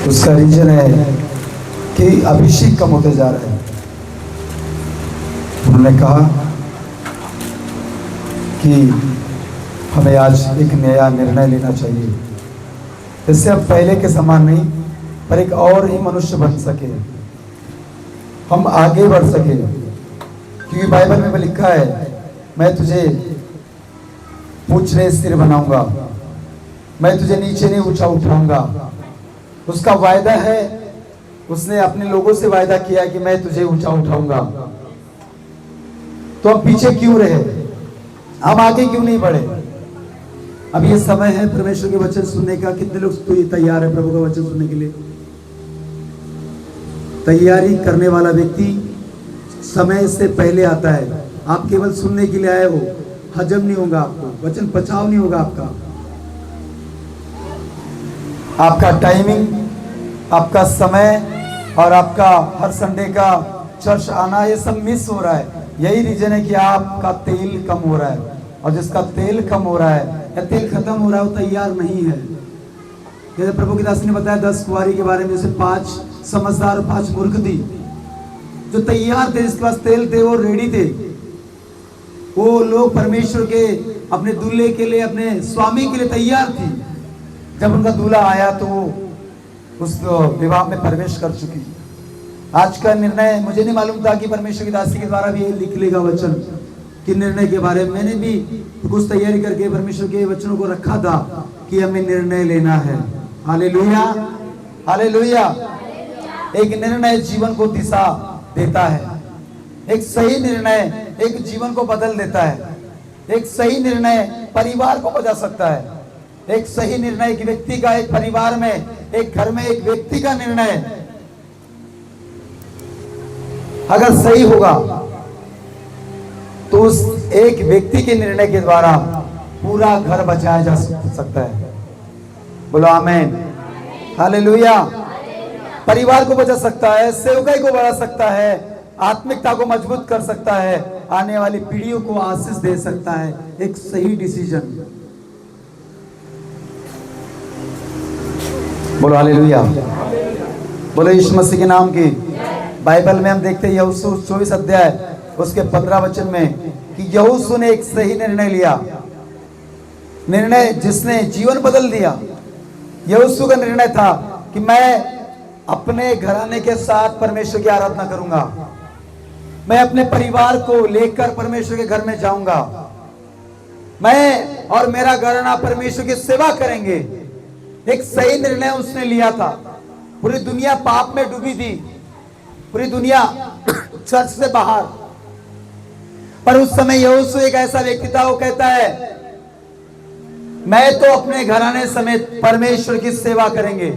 उसका रीजन है कि अभिषेक कम होते जा रहा है। उन्होंने कहा कि हमें आज एक नया निर्णय लेना चाहिए, इससे अब पहले के समान नहीं, पर एक और ही मनुष्य बन सके, हम आगे बढ़ सके। क्योंकि बाइबल में लिखा है, मैं तुझे पूछने स्थिर बनाऊंगा, मैं तुझे नीचे नहीं ऊंचा उठाऊंगा। उसका वायदा है, उसने अपने लोगों से वायदा किया कि मैं तुझे ऊंचा उठाऊंगा। तो अब पीछे क्यों रहे, हम आगे क्यों नहीं बढ़े? अब ये समय है परमेश्वर के वचन सुनने का। कितने लोग तो तैयार है प्रभु का वचन सुनने के लिए? तैयारी करने वाला व्यक्ति समय से पहले आता है। आप केवल सुनने के लिए आए हो, हजम नहीं होगा आपको, वचन पचाव नहीं होगा आपका टाइमिंग, आपका समय और आपका हर संडे का चर्च आना, ये सब मिस हो रहा है। यही रीजन है कि आपका तेल कम हो रहा है, और जिसका तेल कम हो रहा है या तेल खत्म हो रहा है वो तैयार नहीं है। जैसे प्रभु की दास ने बताया 10 कुंवारी के बारे में, से 5 समझदार और 5 मूर्ख थी जो तैयार थे, जिसके पास तेल थे, वो रेडी थे। वो लोग परमेश्वर के अपने दूल्हे के लिए, अपने स्वामी के लिए तैयार थी। जब उनका दूल्हा आया तो उस विवाह में प्रवेश कर चुकी। आज का निर्णय मुझे नहीं मालूम था कि परमेश्वर की दासी के द्वारा भी ये लिख लेगा वचन कि निर्णय के बारे में। मैंने भी कुछ तैयारी करके परमेश्वर के वचनों को रखा था कि हमें निर्णय लेना है। Hallelujah, hallelujah. एक निर्णय जीवन को दिशा देता है। एक सही निर्णय एक जीवन को बदल देता है। एक सही निर्णय परिवार को बचा सकता है। एक सही निर्णय एक व्यक्ति का, एक परिवार में, एक घर में एक व्यक्ति का निर्णय अगर सही होगा तो उस एक व्यक्ति के निर्णय के द्वारा पूरा घर बचाया जा सकता है। बोलो आमीन, हालेलुया। परिवार को बचा सकता है, सेवकाई को बढ़ा सकता है, आत्मिकता को मजबूत कर सकता है, आने वाली पीढ़ियों को आशीष दे सकता है। एक सही डिसीजन। बोलो हालेलुया, बोलो यीशु मसीह के नाम की। बाइबल में हम देखते हैं यहोशू 24 अध्याय उसके 15 वचन में कि यहोशू ने एक सही निर्णय लिया, निर्णय जिसने जीवन बदल दिया। यहोशू का निर्णय था कि मैं अपने घराने के साथ परमेश्वर की आराधना करूंगा, मैं अपने परिवार को लेकर परमेश्वर के घर में जाऊंगा, मैं और मेरा घराना परमेश्वर की सेवा करेंगे। एक सही निर्णय उसने लिया था। पूरी दुनिया पाप में डूबी थी, पूरी दुनिया चर्च से बाहर, पर उस समय यहोशू एक ऐसा व्यक्ति था, वो कहता है मैं तो अपने घराने समेत परमेश्वर की सेवा करेंगे,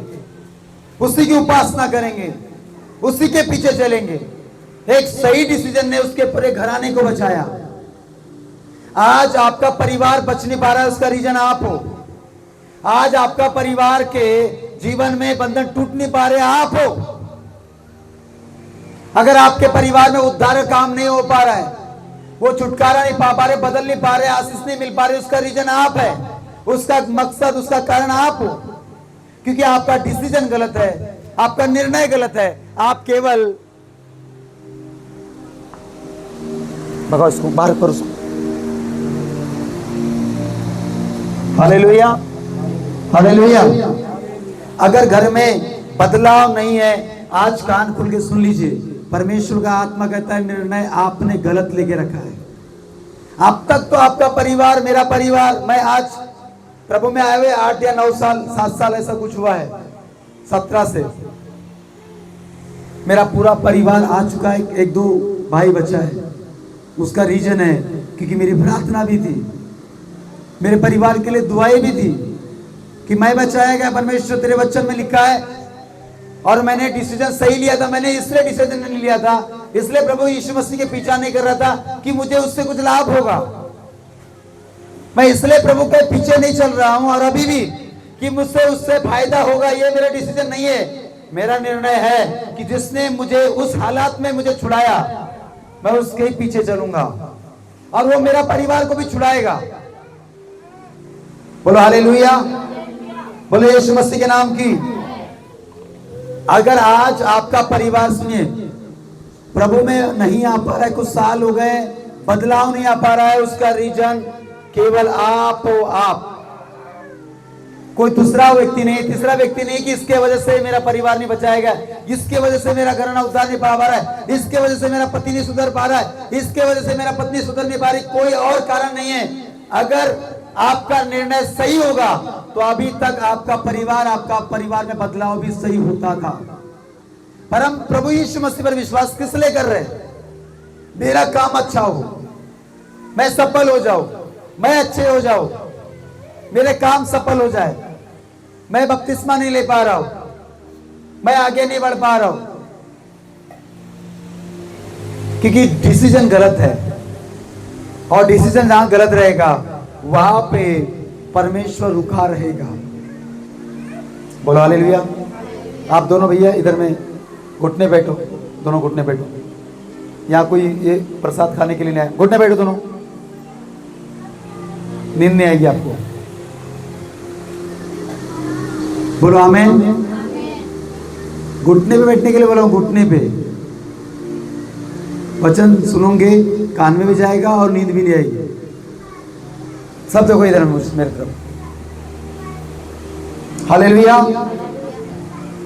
उसी की उपासना करेंगे, उसी के पीछे चलेंगे। एक सही डिसीजन ने उसके पूरे घराने को बचाया। आज आपका परिवार बच नहीं पा रहा है, उसका रीजन आप हो। आज आपका परिवार के जीवन में बंधन टूट नहीं पा रहे, आप हो। अगर आपके परिवार में उद्धार काम नहीं हो पा रहा है, वो छुटकारा नहीं पा रहे, बदल नहीं पा रहे, आशीष नहीं मिल पा रहे, उसका रीजन आप है, उसका मकसद, उसका कारण आप हो। क्योंकि आपका डिसीजन गलत है, आपका निर्णय गलत है। आप केवल भगवान इसको बाहर करो। Hallelujah, hallelujah. अगर घर में बदलाव नहीं है, आज कान खुल के सुन लीजिए। परमेश्वर का आत्मा कहता है निर्णय आपने गलत लेके रखा है। अब तक तो आपका परिवार, मेरा परिवार, मैं आज प्रभु में आए हुए 8 या 9 साल, 7 साल ऐसा कुछ हुआ है, 17 से मेरा पूरा परिवार आ चुका है। 1-2 भाई बचा है। उसका रीजन है क्योंकि मेरी प्रार्थना भी थी, मेरे परिवार के लिए दुआएं भी थी कि मैं बचाया गया, परमेश्वर तेरे वचन में लिखा है। और मैंने डिसीजन सही लिया था। मैंने इसलिए डिसीजन नहीं लिया था, इसलिए प्रभु यीशु मसीह के पीछा नहीं कर रहा था कि मुझे उससे कुछ लाभ होगा। मैं इसलिए प्रभु के पीछे नहीं चल रहा हूं और अभी भी कि मुझसे उससे फायदा होगा, ये मेरा डिसीजन नहीं है। मेरा निर्णय है कि जिसने मुझे उस हालात में मुझे छुड़ाया, मैं उसके ही पीछे चलूंगा और वो मेरा परिवार को भी छुड़ाएगा। बोलो हालेलुया, बोलो यीशु मसीह के नाम की। अगर आज आपका परिवार, सुनिए, प्रभु में नहीं आ पा रहा है, कुछ साल हो गए, बदलाव नहीं आ पा रहा है, उसका रीजन केवल आप हो। आप, कोई दूसरा व्यक्ति नहीं, तीसरा व्यक्ति नहीं कि इसके वजह से मेरा परिवार नहीं बचाएगा, इसके वजह से मेरा घराना उद्धार नहीं पा रहा है, इसके वजह से मेरा पति नहीं सुधर पा रहा है, इसके वजह से मेरा पत्नी सुधर नहीं पा रही, कोई और कारण नहीं है। अगर आपका निर्णय सही होगा तो अभी तक आपका परिवार में बदलाव भी सही होता था। पर हम प्रभु यीशु मसीह पर विश्वास किस लिए कर रहे हैं? मेरा काम अच्छा हो, मैं सफल हो जाऊं, मैं अच्छे हो जाऊं, मेरे काम सफल हो जाए, मैं बपतिस्मा नहीं ले पा रहा हूं, मैं आगे नहीं बढ़ पा रहा हूं, क्योंकि डिसीजन गलत है। और डिसीजन जहां गलत रहेगा वहां पे परमेश्वर रुका रहेगा। बोलो हालेलुया। आप दोनों भैया इधर में घुटने बैठो, दोनों घुटने बैठो। यहाँ कोई ये प्रसाद खाने के लिए नहीं आया, घुटने बैठो दोनों, नींद नहीं आएगी आपको। बोलो आमीन। घुटने पे बैठने के लिए बोलो, घुटने पे। वचन सुनोगे, कान में भी जाएगा और नींद भी नहीं आएगी। सब देखो इधर मेरे तरफ। हालेलुया।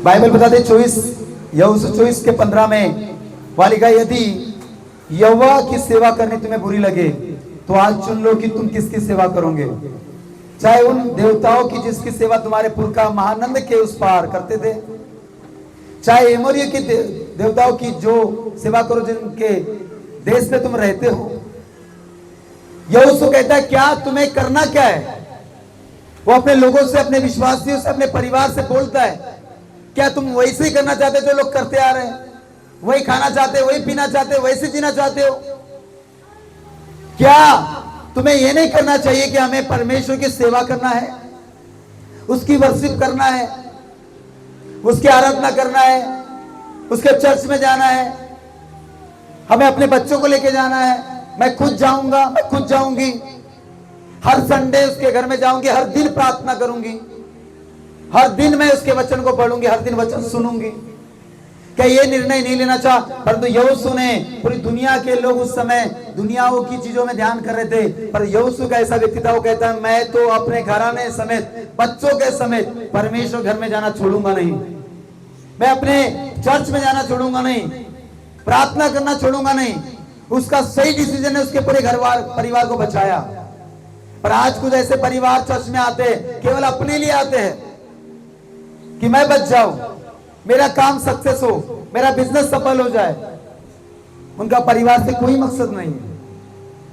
बाइबल बताते 24:15 में वालिका, यदि यहोवा की सेवा करनी तुम्हें बुरी लगे तो आज चुन लो कि तुम किसकी सेवा करोगे, चाहे उन देवताओं की जिसकी सेवा तुम्हारे पुरखा महानंद के उस पार करते थे, चाहे एमोरियों की देवताओं की जो सेवा करो जिनके देश में तुम रहते हो। यहोशू कहता है क्या तुम्हें करना क्या है? वो अपने लोगों से, अपने विश्वासियों से, अपने परिवार से बोलता है, क्या तुम वैसे ही करना चाहते जो लोग करते आ रहे हैं? वही खाना चाहते, वही पीना चाहते, वैसे जीना चाहते हो? क्या तुम्हें यह नहीं करना चाहिए कि हमें परमेश्वर की सेवा करना है, उसकी वर्शिप करना है, उसकी आराधना करना है, उसके चर्च में जाना है, हमें अपने बच्चों को लेके जाना है, मैं खुद जाऊंगा, मैं खुद जाऊंगी, हर संडे उसके घर में जाऊंगी, हर दिन प्रार्थना करूंगी, हर दिन मैं उसके वचन को पढ़ूंगी, हर दिन वचन सुनूंगी। क्या ये निर्णय नहीं लेना चाह? परंतु यहोशू ने, पूरी दुनिया के लोग उस समय दुनियाओं की चीजों में ध्यान कर रहे थे, पर यहोशू का ऐसा व्यक्ति था, वो कहता है मैं तो अपने घराने समेत, बच्चों के समेत परमेश्वर घर में जाना छोड़ूंगा नहीं, मैं अपने चर्च में जाना छोड़ूंगा नहीं, प्रार्थना करना छोड़ूंगा नहीं। उसका सही डिसीजन है, उसके पूरे परिवार को बचाया। पर आज कुछ ऐसे परिवार चर्च में आते हैं, केवल अपने लिए आते हैं कि मैं बच जाऊं, मेरा काम सक्सेस हो, मेरा बिजनेस सफल हो जाए। उनका परिवार से कोई मकसद नहीं है,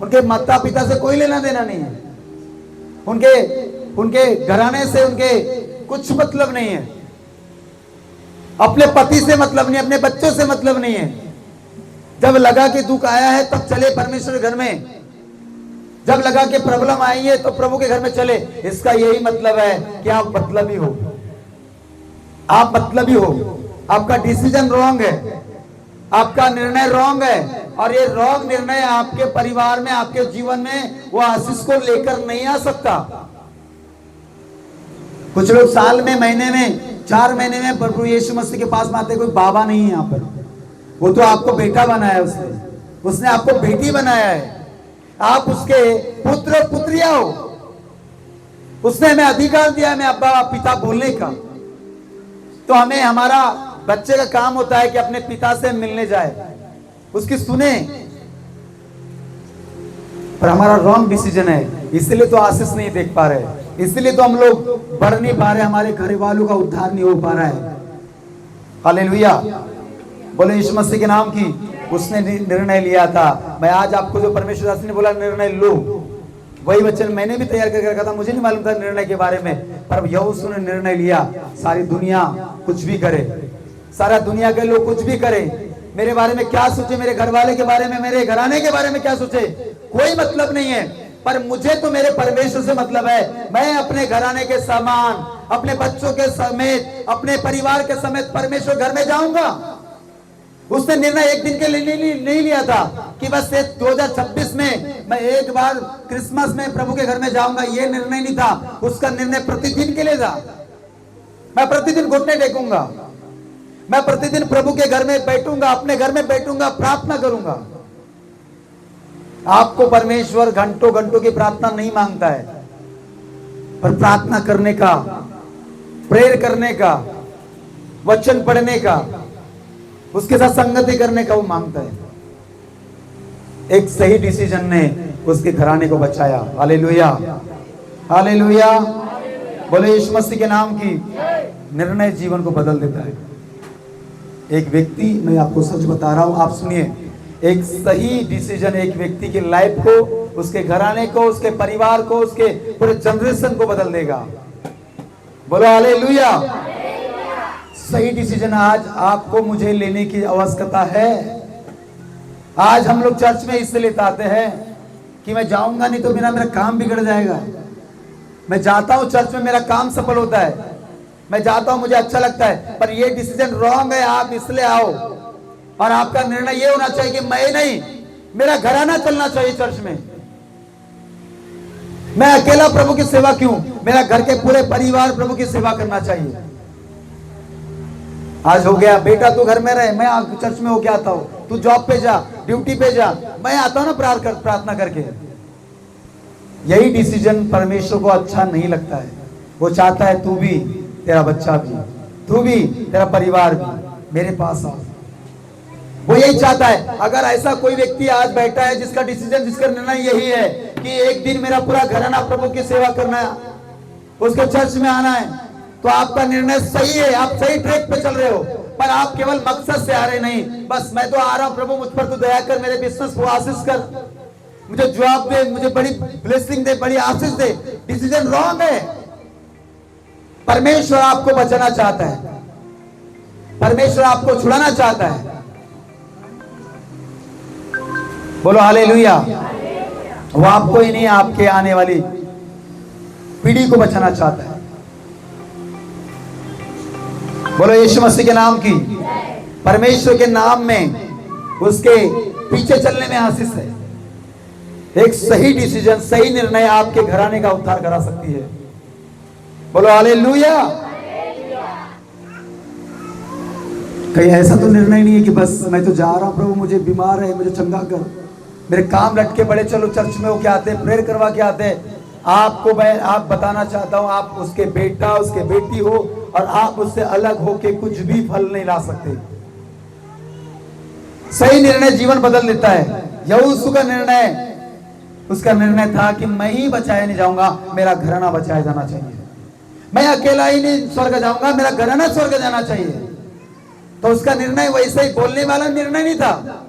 उनके माता पिता से कोई लेना देना नहीं है, उनके घराने से उनके कुछ मतलब नहीं है, अपने पति से मतलब नहीं, अपने बच्चों से मतलब नहीं है। जब लगा कि दुख आया है तब चले परमेश्वर घर में, जब लगा कि प्रॉब्लम आई है तो प्रभु के घर में चले। इसका यही मतलब है कि आप मतलबी हो, आप मतलबी हो, आपका डिसीजन रॉन्ग है, आपका निर्णय रॉन्ग है, और ये रॉन्ग निर्णय आपके परिवार में, आपके जीवन में वो आशीष को लेकर नहीं आ सकता। कुछ लोग साल में, महीने में, 4 महीने में प्रभु यीशु मसीह के पास में आते। कोई बाबा नहीं है यहाँ पर, वो तो आपको बेटा बनाया, उसने आपको बेटी बनाया है, आप उसके पुत्र पुत्रिया हो, उसने हमें अधिकार दिया हमें अब्बा पिता बोलने का। तो हमें, हमारा बच्चे का काम होता है कि अपने पिता से मिलने जाए, उसकी सुने। पर हमारा रॉन्ग डिसीजन है, इसलिए तो आशीष नहीं देख पा रहे, इसलिए तो हम लोग बढ़ नहीं पा रहे, हमारे घर वालों का उद्धार नहीं हो पा रहा है। हालेलुया। बोले यीशु मसीह के नाम की। उसने निर्णय लिया था। मैं आज आपको जो परमेश्वर दास ने बोला निर्णय लो, वही वचन मैंने भी तैयार करके रखा था, मुझे नहीं मालूम था निर्णय के बारे में, पर यहोशू ने निर्णय लिया। सारी दुनिया कुछ भी करे, सारा दुनिया के लोग कुछ भी करे, मेरे बारे में क्या सोचे, मेरे घर वाले के बारे में, मेरे घराने के बारे में क्या सोचे, कोई मतलब नहीं है, पर मुझे तो मेरे परमेश्वर से मतलब है। मैं अपने घराने के समान, अपने बच्चों के समेत, अपने परिवार के समेत परमेश्वर घर में जाऊंगा। उसने निर्णय एक दिन के लिए नहीं लिया था कि बस 2026 में मैं एक बार क्रिसमस में प्रभु के घर में जाऊंगा, ये निर्णय नहीं था। उसका निर्णय प्रतिदिन के लिए था। मैं प्रतिदिन घुटने टेकूंगा, मैं प्रतिदिन प्रभु के घर में बैठूंगा, अपने घर में बैठूंगा, प्रार्थना करूंगा। आपको परमेश्वर घंटों घंटों की प्रार्थना नहीं मांगता है, पर प्रार्थना करने का, प्रेयर करने का, वचन पढ़ने का, उसके साथ संगति करने का वो मांगता है। एक सही डिसीजन ने उसके घराने को बचाया। हालेलुया, हालेलुया, बोले यीशु मसीह के नाम की। निर्णय जीवन को बदल देता है। एक व्यक्ति, मैं आपको सच बता रहा हूं, आप सुनिए, एक सही डिसीजन एक व्यक्ति की लाइफ को, उसके घराने को, उसके परिवार को, उसके पूरे जनरेशन को बदल देगा। बोलो हालेलुया। सही डिसीजन आज आपको मुझे लेने की आवश्यकता है। आज हम लोग चर्च में इसलिए आते हैं कि मैं जाऊंगा नहीं तो मेरा काम बिगड़ जाएगा। मैं जाता हूं चर्च में, मेरा काम सफल होता है, मैं जाता हूं, मुझे अच्छा लगता है, पर ये डिसीजन रॉन्ग है। आप इसलिए आओ और आपका निर्णय ये होना चाहिए कि मैं नहीं, मेरा घराना चलना चाहिए चर्च में। मैं अकेला प्रभु की सेवा क्यों, मेरा घर के पूरे परिवार प्रभु की सेवा करना चाहिए। आज हो गया, बेटा तू घर में रहे, मैं चर्च में होके आता हूं, तू जॉब पे जा, ड्यूटी पे जा, मैं आता हूं ना प्रार्थना करके। यही डिसीजन परमेश्वर को अच्छा नहीं लगता है। वो चाहता है तू भी, तेरा बच्चा भी, तू भी, तेरा परिवार भी मेरे पास आओ। वो यही चाहता है। अगर ऐसा कोई व्यक्ति आज बैठा है जिसका डिसीजन, जिसका निर्णय यही है कि एक दिन मेरा पूरा घराना प्रभु की सेवा करना है, उसके चर्च में आना है, तो आपका निर्णय सही है, आप सही ट्रैक पे चल रहे हो। पर आप केवल मकसद से आ रहे नहीं, बस मैं तो आ रहा हूं प्रभु, मुझ पर तू दया कर, मेरे बिजनेस को आशीष कर, मुझे जवाब दे, मुझे बड़ी ब्लेसिंग दे, बड़ी आशीष दे। डिसीजन रॉन्ग है। परमेश्वर आपको बचाना चाहता है, परमेश्वर आपको छुड़ाना चाहता है। बोलो हालेलुया। वो आपको ही नहीं, आपके आने वाली पीढ़ी को बचाना चाहता है। बोलो यीशु मसीह के नाम की। परमेश्वर के नाम में उसके पीछे चलने में आशीष है। एक सही डिसीजन, सही निर्णय आपके घराने का उद्धार करा सकती है। बोलो हालेलुया। कहीं ऐसा तो निर्णय नहीं है कि बस मैं तो जा रहा हूं प्रभु, मुझे बीमार है, मुझे चंगा कर, मेरे काम लटके पड़े, चलो चर्च में होके आते, प्रेयर करवा के आते। आपको मैं आप बताना चाहता हूं, आप उसके बेटा, उसके बेटी हो और आप उससे अलग होके कुछ भी फल नहीं ला सकते। सही निर्णय जीवन बदल देता है। यहोशू का निर्णय, उसका निर्णय था कि मैं ही बचाया नहीं जाऊंगा, मेरा घराना बचाया जाना चाहिए। मैं अकेला ही नहीं स्वर्ग जाऊंगा, मेरा घराना स्वर्ग जाना चाहिए। तो उसका निर्णय वैसे ही, बोलने वाला निर्णय नहीं था,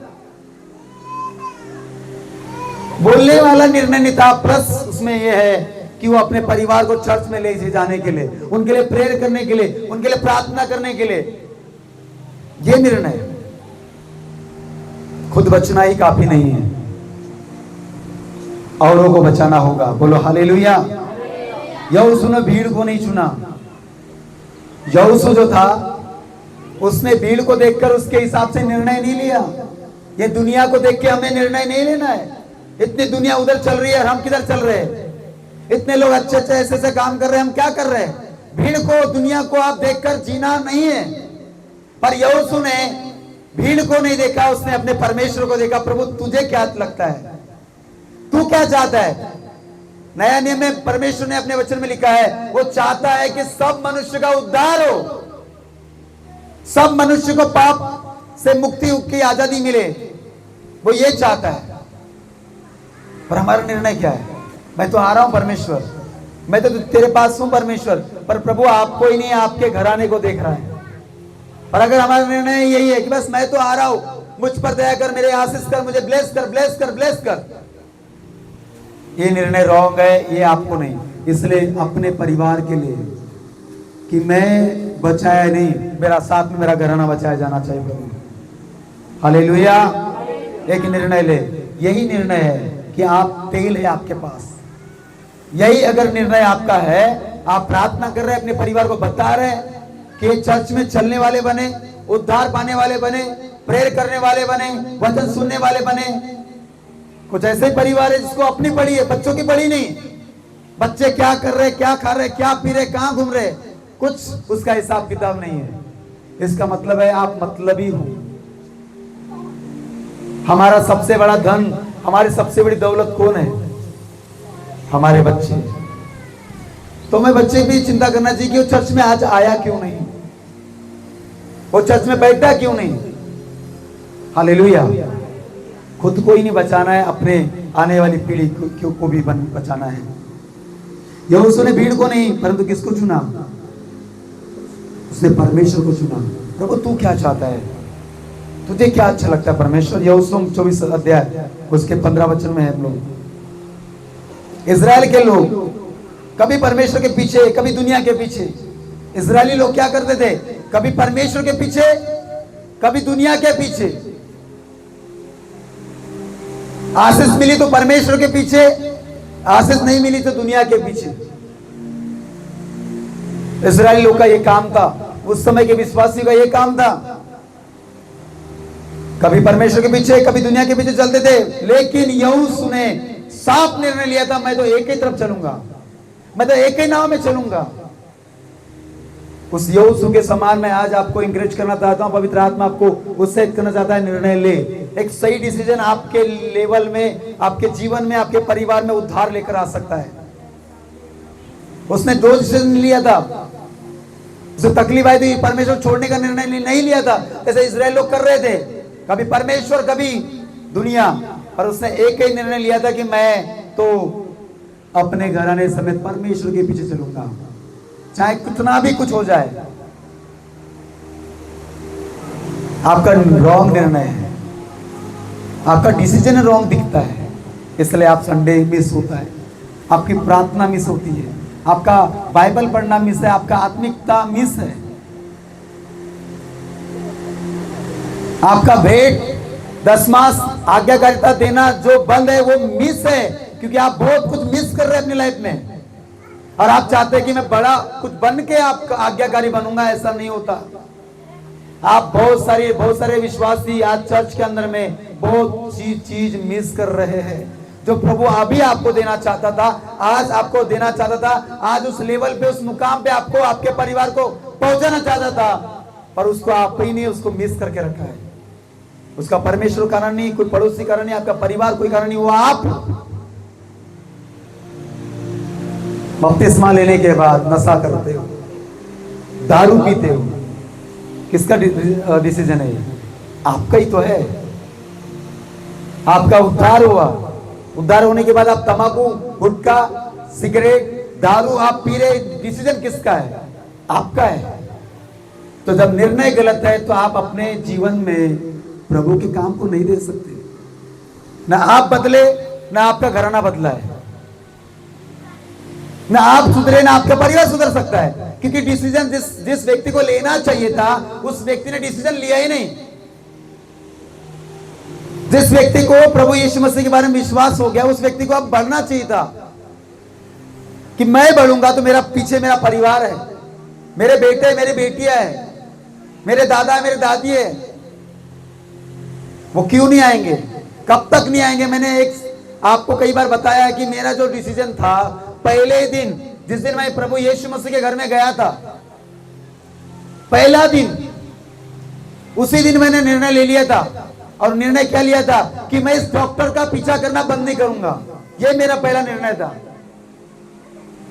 बोलने वाला निर्णय नहीं था। प्लस उसमें यह है कि वो अपने परिवार को चर्च में ले जाने के लिए, उनके लिए प्रेयर करने के लिए, उनके लिए प्रार्थना करने के लिए, ये निर्णय। खुद बचना ही काफी नहीं है, औरों को बचाना होगा। बोलो हालेलुया। यहोशू ने भीड़ को नहीं चुना। यहोशू जो था, उसने भीड़ को देखकर उसके हिसाब से निर्णय नहीं लिया। ये दुनिया को देख के हमें निर्णय नहीं लेना है। इतनी दुनिया उधर चल रही है और हम किधर चल रहे हैं। इतने लोग अच्छे अच्छे ऐसे ऐसे काम कर रहे हैं, हम क्या कर रहे हैं। भीड़ को, दुनिया को आप देखकर जीना नहीं है। पर यहोशू ने भीड़ को नहीं देखा, उसने अपने परमेश्वर को देखा। प्रभु तुझे क्या लगता है, तू क्या चाहता है। नया नियम में परमेश्वर ने अपने वचन में लिखा है, वो चाहता है कि सब मनुष्य का उद्धार हो, सब मनुष्य को पाप से मुक्ति की आजादी मिले। वो ये चाहता है। पर हमारा निर्णय क्या है। मैं तो आ रहा हूं परमेश्वर, मैं तो तेरे पास हूं परमेश्वर, पर प्रभु आपको ही नहीं, आपके घराने को देख रहा है। पर अगर हमारा निर्णय यही है कि बस मैं तो आ रहा हूं, मुझ पर दया कर, मेरे आशीष कर, मुझे ब्लेस कर, ब्लेस कर, ब्लेस कर, ये निर्णय रॉन्ग है, ये आपको नहीं। इसलिए अपने परिवार के लिए कि मैं बचाया नहीं, मेरा साथ में मेरा घराना बचाया जाना चाहिए प्रभु। हालेलुया। एक निर्णय ले। यही निर्णय है कि आप, तेल है आपके पास, यही अगर निर्णय आपका है, आप प्रार्थना कर रहे हैं, अपने परिवार को बता रहे हैं कि चर्च में चलने वाले बने, उद्धार पाने वाले बने, प्रेयर करने वाले बने, वचन सुनने वाले बने। कुछ ऐसे परिवार है जिसको अपनी पड़ी है, बच्चों की पड़ी नहीं। बच्चे क्या कर रहे, क्या खा रहे, क्या पी रहे, कहां घूम रहे, कुछ उसका हिसाब किताब नहीं है। इसका मतलब है आप मतलबी हो। हमारा सबसे बड़ा धन, हमारी सबसे बड़ी दौलत कौन है? हमारे बच्चे। तो मैं बच्चे भी चिंता करना चाहिए कि वो चर्च में आज आया क्यों नहीं, वो चर्च में बैठा क्यों नहीं। हालेलुया। खुद को ही नहीं बचाना है, अपने आने वाली पीढ़ी को भी बचाना है। यहोशू ने भीड़ को नहीं परंतु किसको चुना? उसने परमेश्वर को चुना। प्रभु तू क्या चाहता है, तुझे क्या अच्छा लगता है परमेश्वर? यहोशू 24 अध्याय उसके 15 वचन में है। हम लोग इजराइल के लोग कभी परमेश्वर के पीछे, कभी दुनिया के पीछे। इजरायली लोग क्या करते थे? कभी परमेश्वर के पीछे, कभी दुनिया के पीछे। आशीष मिली तो परमेश्वर के पीछे, आशीष नहीं मिली तो दुनिया के पीछे। इजरायली लोग का यह काम था, उस समय के विश्वासियों का यह काम था। कभी परमेश्वर के पीछे, कभी दुनिया के पीछे चलते थे। लेकिन यहोशू ने साफ निर्णय लिया था, मैं तो एक ही तरफ चलूंगा, मैं तो एक ही नाव में चलूंगा। उस यहोशू के समान मैं आज आपको इंकरेज करना चाहता हूं। पवित्र आत्मा आपको उत्साहित करना चाहता है, निर्णय ले। एक सही डिसीजन आपके लेवल में, आपके जीवन में, आपके परिवार में उद्धार लेकर आ सकता है। उसने 2 डिसीजन लिया था। उसे तकलीफ आई थी, परमेश्वर छोड़ने का निर्णय नहीं लिया था जैसे इजराइल लोग कर रहे थे, कभी परमेश्वर कभी दुनिया। पर उसने एक ही निर्णय लिया था कि मैं तो अपने घराने समेत परमेश्वर के पीछे चलूंगा, चाहे कितना भी कुछ हो जाए। आपका रॉन्ग निर्णय है, आपका डिसीजन रॉन्ग दिखता है, इसलिए आप संडे मिस होता है, आपकी प्रार्थना मिस होती है, आपका बाइबल पढ़ना मिस है, आपका आत्मिकता मिस है, आपका भेंट दशमास आज्ञाकारिता देना जो बंद है वो मिस है, क्योंकि आप बहुत कुछ मिस कर रहे हैं अपनी लाइफ में। और आप चाहते हैं कि मैं बड़ा कुछ बन के आपका आज्ञाकारी बनूंगा, ऐसा नहीं होता। आप बहुत सारे विश्वासी आज चर्च के अंदर में बहुत चीज मिस कर रहे हैं जो प्रभु अभी आपको देना चाहता था, आज आपको देना चाहता था, आज उस लेवल पे, उस मुकाम पे आपको, आपके परिवार को पहुंचाना चाहता था, पर उसको आप ही नहीं, उसको मिस करके रखा है। उसका परमेश्वर कारण नहीं, कोई पड़ोसी कारण नहीं, आपका परिवार कोई कारण नहीं, वो आप। बपतिस्मा लेने के बाद नशा करते हो, दारू पीते हो, किसका डिसीजन है? आपका ही तो है। आपका उद्धार हुआ, उद्धार होने के बाद आप तंबाकू, गुटखा, सिगरेट, दारू आप पी रहे, डिसीजन किसका है? आपका है। तो जब निर्णय गलत है तो आप अपने जीवन में प्रभु के काम को नहीं दे सकते। ना आप बदले, ना आपका घराना बदला है, ना आप सुधरे, ना आपका परिवार सुधर सकता है, क्योंकि डिसीजन जिस व्यक्ति को लेना चाहिए था उस व्यक्ति ने डिसीजन लिया ही नहीं। जिस व्यक्ति को प्रभु यीशु मसीह के बारे में विश्वास हो गया, उस व्यक्ति को अब बढ़ना चाहिए था कि मैं बढ़ूंगा तो मेरा पीछे मेरा परिवार है, मेरे बेटे, मेरी बेटियां है, मेरे दादा है, मेरे दादी है। वो क्यों नहीं आएंगे? कब तक नहीं आएंगे? मैंने एक आपको कई बार बताया है कि मेरा जो डिसीजन था, पहले दिन जिस दिन मैं प्रभु यीशु मसीह के घर में गया था, पहला दिन, उसी दिन मैंने निर्णय ले लिया था। और निर्णय क्या लिया था? कि मैं इस डॉक्टर का पीछा करना बंद नहीं करूंगा। यह मेरा पहला निर्णय था।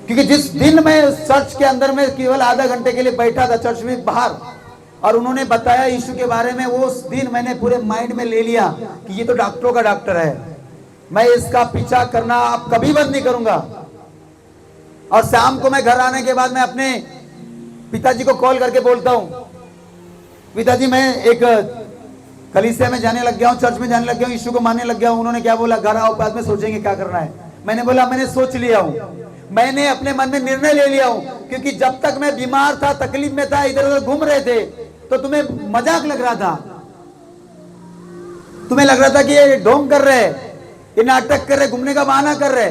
क्योंकि जिस दिन मैं चर्च के अंदर में केवल आधा घंटे के लिए बैठा था, चर्च में बाहर, और उन्होंने बताया यीशु के बारे में, वो उस दिन मैंने पूरे माइंड में ले लिया कि ये तो डॉक्टरों का डॉक्टर है, मैं इसका पीछा करना अब कभी बंद नहीं करूंगा। और शाम को मैं घर आने के बाद मैं अपने पिताजी को कॉल करके बोलता हूं, पिताजी मैं एक कलीसिया में जाने लग गया हूं, चर्च में जाने लग गया हूं, यीशु को मानने लग गया हूं। उन्होंने क्या बोला? घर आओ, बाद में सोचेंगे क्या करना है। मैंने बोला मैंने सोच लिया हूं, मैंने अपने मन में निर्णय ले लिया हूं। क्योंकि जब तक मैं बीमार था, तकलीफ में था, इधर उधर घूम रहे थे, तो तुम्हें मजाक लग रहा था, तुम्हें लग रहा था कि ये ढोंग कर रहे, ये नाटक कर रहे, घूमने का बहाना कर रहे,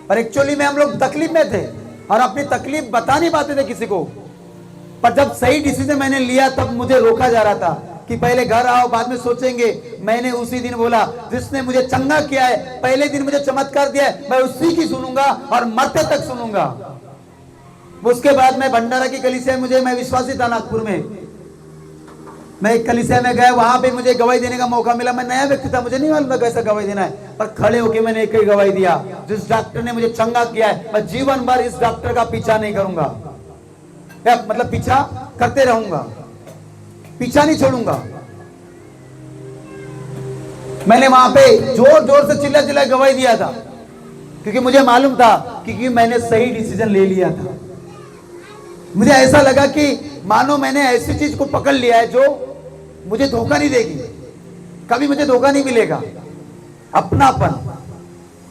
पर एक्चुअली में हम लोग तकलीफ में थे और अपनी तकलीफ बता नहीं पाते थे किसी को। पर जब सही डिसीजन मैंने लिया, तब मुझे रोका जा रहा था कि पहले घर आओ, बाद में सोचेंगे। मैंने उसी दिन बोला, जिसने मुझे चंगा किया है, पहले दिन मुझे चमत्कार दिया है, मैं उसी की सुनूंगा और मरते तक सुनूंगा। उसके बाद मैं भंडारा की कलीसिया में, मैं विश्वासी था नागपुर में, मैं एक कलीसिया में गया, वहां पे मुझे गवाही देने का मौका मिला। मैं नया व्यक्ति था, मुझे नहीं मालूम था कैसा गवाही देना है, पर खड़े होकर मैंने एक ही गवाही दिया, जिस डॉक्टर ने मुझे चंगा किया है मैं जीवन भर इस डॉक्टर का पीछा नहीं करूंगा, मतलब पीछा करते रहूंगा, पीछा नहीं छोड़ूंगा। मैंने वहां पे जोर जोर से चिल्ला चिल्ला गवाही दिया था, क्योंकि मुझे मालूम था, क्योंकि मैंने सही डिसीजन ले लिया था। मुझे ऐसा लगा कि मानो मैंने ऐसी चीज को पकड़ लिया है जो मुझे धोखा नहीं देगी, कभी मुझे धोखा नहीं मिलेगा। अपनापन,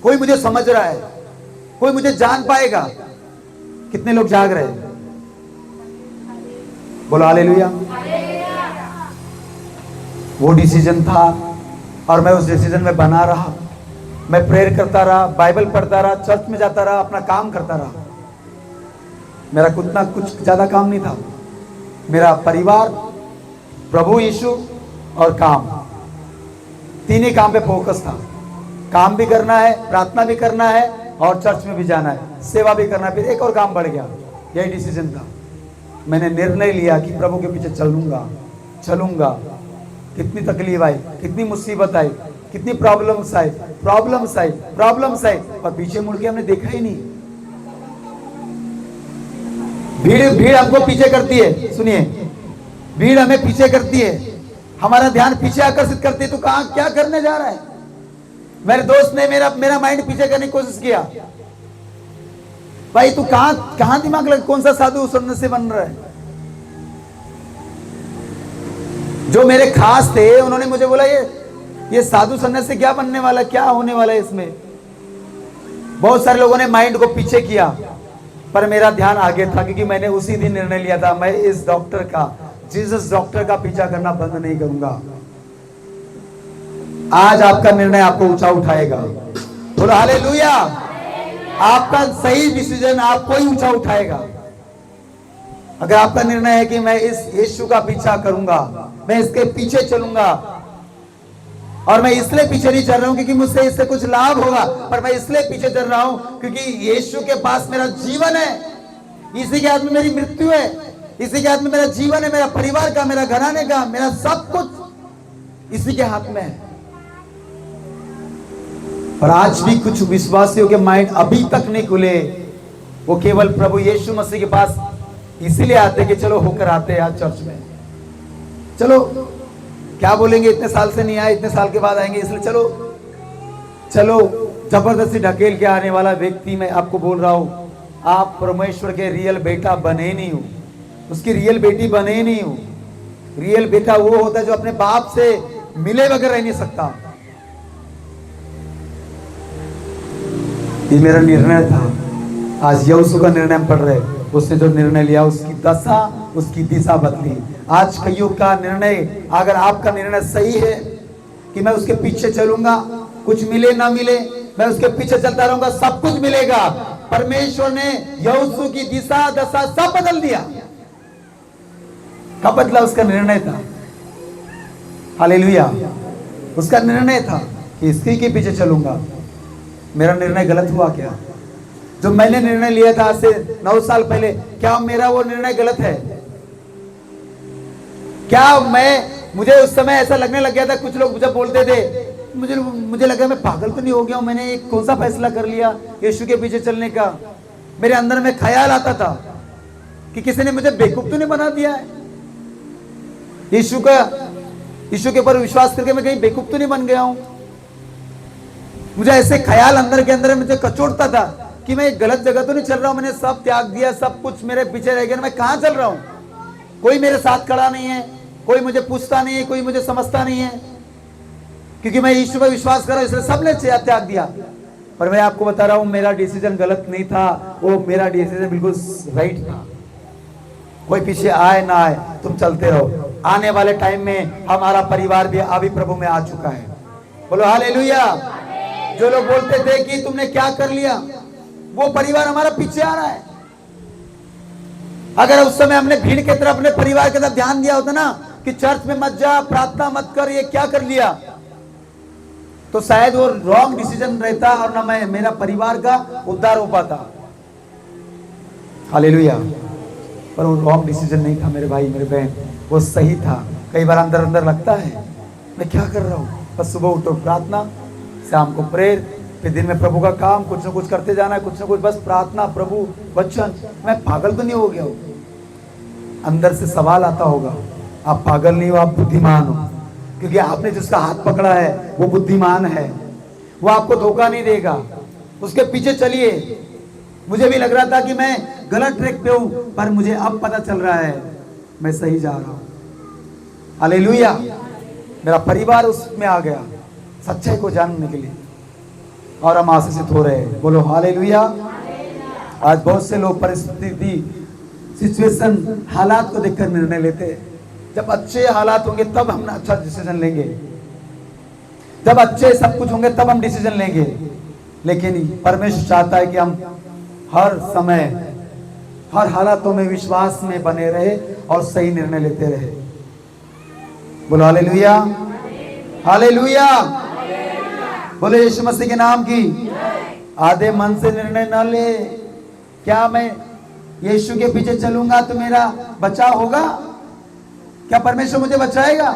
कोई मुझे समझ रहा है, कोई मुझे जान पाएगा। कितने लोग जाग रहे हैं? बोलो हालेलुया। वो डिसीजन था और मैं उस डिसीजन में बना रहा। मैं प्रेयर करता रहा, बाइबल पढ़ता रहा, चर्च में जाता रहा, अपना काम करता रहा। मेरा कुछ ज्यादा काम नहीं था। मेरा परिवार, प्रभु यीशु और काम, तीन ही काम पे फोकस था। काम भी करना है, प्रार्थना भी करना है और चर्च में भी जाना है, सेवा भी करना है। फिर एक और काम बढ़ गया, यही डिसीजन था। मैंने निर्णय लिया कि प्रभु के पीछे चलूंगा। कितनी तकलीफ आई, कितनी मुसीबत आई, कितनी प्रॉब्लम्स आई, और पीछे मुड़ के हमने देखा ही नहीं। भीड़ हमको पीछे करती है। सुनिए, भीड़ हमें पीछे करती है, हमारा ध्यान पीछे आकर्षित करती है। तो कहां क्या करने जा रहा है? मेरे दोस्त ने मेरा माइंड पीछे करने की कोशिश किया। भाई तू कहां दिमाग लग, कौन सा साधु सुनने से बन रहा है? जो मेरे खास थे उन्होंने मुझे बोला, ये साधु सन्यासी से क्या बनने वाला, क्या होने वाला है इसमें। बहुत सारे लोगों ने माइंड को पीछे किया, पर मेरा ध्यान आगे था, क्योंकि मैंने उसी दिन निर्णय लिया था, मैं इस डॉक्टर का, जीसस डॉक्टर का पीछा करना बंद नहीं करूंगा। आज आपका निर्णय आपको ऊंचा उठाएगा। बोलो हालेलुया। आपका सही डिसीजन आपको ही ऊंचा उठाएगा। अगर आपका निर्णय है कि मैं इस यीशु का पीछा करूंगा, मैं इसके पीछे चलूंगा, और मैं इसलिए पीछे नहीं चल रहा हूं क्योंकि मुझसे इससे कुछ लाभ होगा, पर मैं इसलिए पीछे चल रहा हूं क्योंकि यीशु के पास मेरा जीवन है, इसी के हाथ में मेरी मृत्यु है, इसी के हाथ में मेरा जीवन है, मेरा परिवार का, मेरा घराने का, मेरा सब कुछ इसी के हाथ में है। और आज भी कुछ विश्वासियों के माइंड अभी तक नहीं खुले। वो केवल प्रभु यीशु मसीह के पास इसीलिए आते कि चलो होकर आते हैं आज चर्च में, चलो क्या बोलेंगे, इतने साल से नहीं आए, इतने साल के बाद आएंगे, इसलिए चलो जबरदस्ती ढकेल के आने वाला व्यक्ति मैं आपको बोल रहा हूं, आप परमेश्वर के रियल बेटा बने नहीं हो, उसकी रियल बेटी बने नहीं हो। रियल बेटा वो होता है जो अपने बाप से मिले बगैर रह नहीं सकता। ये मेरा निर्णय था। आज यहोशू का निर्णय हम पढ़ रहे, उसने जो निर्णय लिया उसकी दशा, उसकी दिशा बदली। आज कईयों का निर्णय, अगर आपका निर्णय सही है कि मैं उसके पीछे चलूंगा, कुछ मिले ना मिले मैं उसके पीछे चलता रहूंगा, सब कुछ मिलेगा। परमेश्वर ने यहोशू की दिशा दशा सब बदल दिया। कब बदला? उसका निर्णय था। हालेलुया। उसका निर्णय था कि इसके के पीछे चलूंगा। मेरा निर्णय गलत हुआ क्या? जो मैंने निर्णय लिया था आज से 9 साल पहले, क्या मेरा वो निर्णय गलत है? क्या मुझे उस समय ऐसा लगने लग गया था, कुछ लोग मुझे बोलते थे, मुझे लगा मैं पागल तो नहीं हो गया हूं, मैंने एक कौन सा फैसला कर लिया यीशु के पीछे चलने का। मेरे अंदर में ख्याल आता था कि किसी ने मुझे बेवकूफ तो नहीं बना दिया है, यीशु के ऊपर विश्वास करके मैं कहीं बेवकूफ तो नहीं बन गया हूं। मुझे ऐसे ख्याल अंदर के अंदर मुझे कचोटता था कि मैं गलत जगह तो नहीं चल रहा हूं, मैंने सब त्याग दिया, सब कुछ मेरे पीछे रह गया, मैं कहां चल रहा हूं? कोई मेरे साथ खड़ा नहीं है, कोई मुझे पूछता नहीं है, कोई मुझे समझता नहीं है, क्योंकि मैं यीशु पर विश्वास कर रहा हूं, इसलिए सबने त्याग दिया। पर मैं आपको बता रहा हूं, मेरा डिसीजन गलत नहीं था, वो मेरा डिसीजन बिल्कुल राइट था। कोई पीछे आए ना आए, तुम चलते रहो। आने वाले टाइम में हमारा परिवार भी अभी प्रभु में आ चुका है। बोलो हालेलुया। जो लोग बोलते थे कि तुमने क्या कर लिया, वो परिवार हमारा पीछे आ रहा है। अगर उस समय हमने भीड़ की तरफ अपने परिवार की तरफ ध्यान दिया होता ना कि चर्च में मत जा, प्रार्थना मत कर, ये क्या कर लिया, तो शायद वो रॉन्ग डिसीजन रहता और ना मेरा परिवार का उद्धार हो पाता। हालेलुया। पर वो रॉन्ग डिसीजन नहीं था मेरे भाई मेरे बहन, वो सही था। कई बार अंदर अंदर लगता है मैं क्या कर रहा हूँ, बस सुबह उठो प्रार्थना, शाम को प्रेयर, फिर दिन में प्रभु का काम, कुछ ना कुछ करते जाना है, कुछ ना कुछ बस प्रार्थना, प्रभु वचन। मैं पागल तो नहीं हो गया हूँ? अंदर से सवाल आता होगा, आप पागल नहीं हो, आप बुद्धिमान हो, क्योंकि आपने जिसका हाथ पकड़ा है वो बुद्धिमान है, वो आपको धोखा नहीं देगा, उसके पीछे चलिए। मुझे भी लग रहा था कि मैं गलत ट्रैक पे हूं, पर मुझे अब पता चल रहा है मैं सही जा रहा हूं। हालेलुया। मेरा परिवार उसमें आ गया सच्चाई को जानने के लिए, और हम आशीषित हो रहे हैं। बोलो हालेलुया। आज बहुत से लोग परिस्थिति, सिचुएशन, हालात को देखकर निर्णय लेते हैं। जब अच्छे हालात होंगे तब हम अच्छा डिसीजन लेंगे, जब अच्छे सब कुछ होंगे तब हम डिसीजन लेंगे। लेकिन परमेश्वर चाहता है कि हम हर समय, हर हालातों में विश्वास में बने रहे और सही निर्णय लेते रहे। बोलो हालेलुया, हालेलुया। बोले यीशु मसीह के नाम की। आधे मन से निर्णय न ले, क्या मैं यीशु के पीछे चलूंगा तो मेरा बचाव होगा? क्या परमेश्वर मुझे बचाएगा?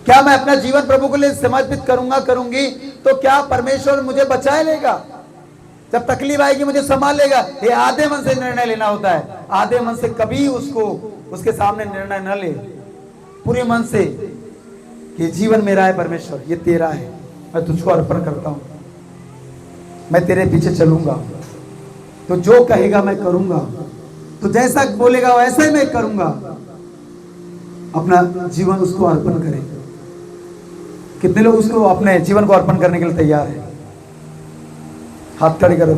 क्या मैं अपना जीवन प्रभु के लिए समर्पित करूंगा, करूंगी, तो क्या परमेश्वर मुझे बचाए लेगा? जब तकलीफ आएगी मुझे संभाल लेगा? ये आधे मन से निर्णय लेना होता है। आधे मन से कभी उसके सामने निर्णय न ले, पूरे मन से ये जीवन मेरा है परमेश्वर, ये तेरा है, मैं तुझको अर्पण करता हूं, मैं तेरे पीछे चलूंगा, तो जो कहेगा मैं करूंगा, तो जैसा बोलेगा वैसा ही मैं करूंगा। अपना जीवन उसको अर्पण करें। कितने लोग उसको अपने जीवन को अर्पण करने के लिए तैयार है? हाथ खड़े करो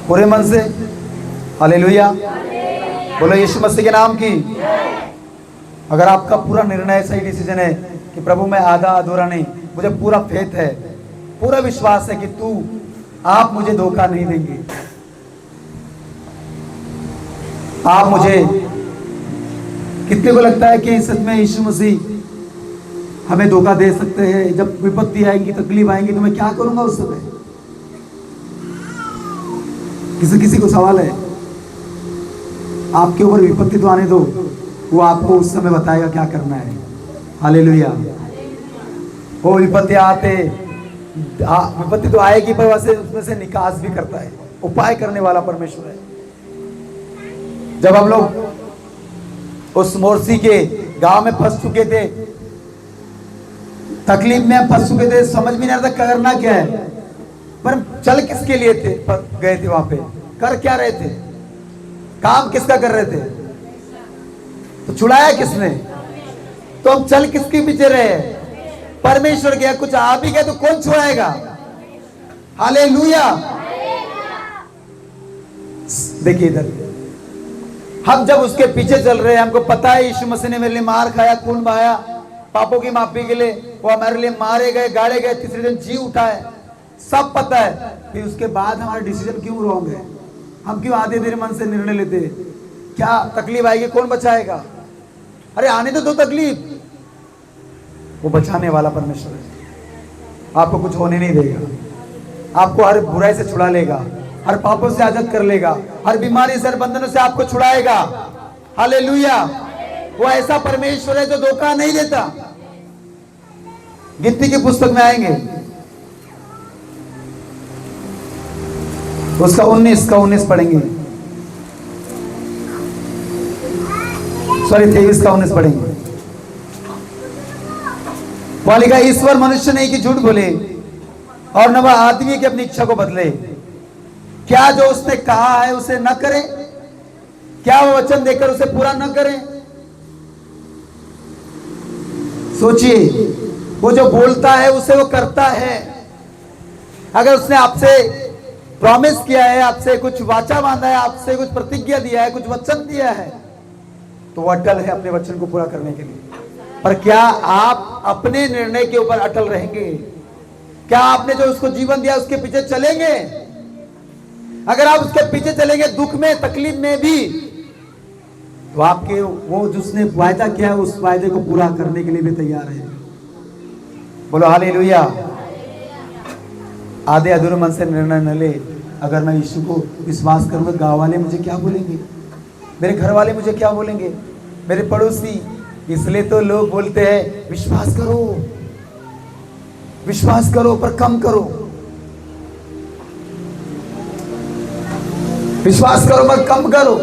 पूरे मन से। हालेलुया। बोलो यीशु मसीह के नाम की। अगर आपका पूरा निर्णय सही डिसीजन है कि प्रभु मैं आधा अधूरा नहीं, मुझे पूरा फेथ है, पूरा विश्वास है कि आप मुझे धोखा नहीं देंगे, आप मुझे, कितने को लगता है कि सच में यीशु मसीह हमें धोखा दे सकते हैं? जब विपत्ति आएंगी, तकलीफ आएंगी, तो मैं क्या करूंगा उस समय? किसी को सवाल है? आपके ऊपर विपत्ति तो आने दो, वो आपको उस समय बताएगा क्या करना है। हालेलुया। वो विपत्ति विपत्ति तो आएगी, पर वैसे उसमें से निकास भी करता है, उपाय करने वाला परमेश्वर है। जब हम लोग उस मोर्सी के गांव में फंस चुके थे, तकलीफ में फंस चुके थे, समझ में नहीं आ रहा था करना क्या है, पर चल किसके लिए थे, गए थे वहां पे, कर क्या रहे थे, काम किसका कर रहे थे, तो छुड़ाया किसने? तो हम चल किसके पीछे रहे? परमेश्वर गया। कुछ आप ही गए तो कौन छुड़ाएगा? हालेलुया। देखिए इधर, हम जब उसके पीछे चल रहे हैं, हमको पता है यीशु मसीह ने मेरे लिए मार खाया, खून बहाया पापों की माफी के लिए, वो हमारे लिए मारे गए, गाड़े गए, तीसरे दिन जी उठा है, सब पता है। फिर उसके बाद हमारा डिसीजन क्यों रॉन्ग है? हम क्यों आधे देर मन से निर्णय लेते? क्या तकलीफ आएगी, कौन बचाएगा? अरे आने दो तकलीफ, वो बचाने वाला परमेश्वर है। आपको कुछ होने नहीं देगा, आपको हर बुराई से छुड़ा लेगा, हर पापों से आजाद कर लेगा, हर बीमारी से, हर बंधनों से आपको छुड़ाएगा। हालेलुया। वो ऐसा परमेश्वर है जो धोखा नहीं देता। गिनती की पुस्तक में आएंगे, उसका 19 पढ़ेंगे, सॉरी 23 का 19 पढ़ेंगे। वालिका ईश्वर मनुष्य नहीं कि झूठ बोले, और न वह आदमी की अपनी इच्छा को बदले। क्या जो उसने कहा है उसे न करे? क्या वो वचन देकर उसे पूरा न करे? सोचिए, वो जो बोलता है उसे वो करता है। अगर उसने आपसे प्रॉमिस किया है, आपसे कुछ वाचा बांधा है, आपसे कुछ प्रतिज्ञा दिया है, कुछ वचन दिया है, तो वो अटल है अपने वचन को पूरा करने के लिए। पर क्या आप अपने निर्णय के ऊपर अटल रहेंगे? क्या आपने जो उसको जीवन दिया उसके पीछे चलेंगे? अगर आप उसके पीछे चलेंगे दुख में, तकलीफ में भी, तो आपके वो जिसने वायदा किया है उस वायदे को पूरा करने के लिए भी तैयार है। बोलो हालेलुया। आधे अधूरे मन से निर्णय न ले। अगर मैं यीशु को विश्वास करूंगा, गांव वाले मुझे क्या बोलेंगे, मेरे घर वाले मुझे क्या बोलेंगे, मेरे पड़ोसी। इसलिए तो लोग बोलते हैं विश्वास करो, विश्वास करो पर कम करो, विश्वास करो पर कम करो।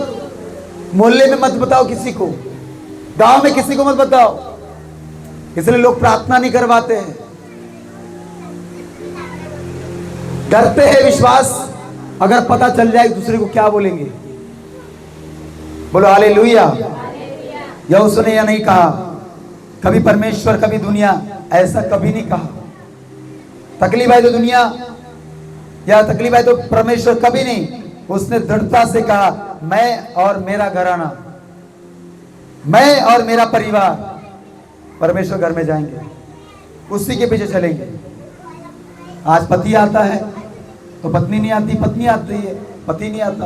मोहल्ले में मत बताओ किसी को, गांव में किसी को मत बताओ। इसलिए लोग प्रार्थना नहीं करवाते हैं, डरते हैं। विश्वास अगर पता चल जाए दूसरे को क्या बोलेंगे। बोलो हालेलुया। या उसने या नहीं कहा कभी परमेश्वर कभी दुनिया, ऐसा कभी नहीं कहा। तकलीफ है तो दुनिया या तकलीफ है तो परमेश्वर, कभी नहीं। उसने दृढ़ता से कहा मैं और मेरा घराना, मैं और मेरा परिवार परमेश्वर घर में जाएंगे, उसी के पीछे चलेंगे। आज पति आता है तो पत्नी नहीं आती, पत्नी आती है पति नहीं आता।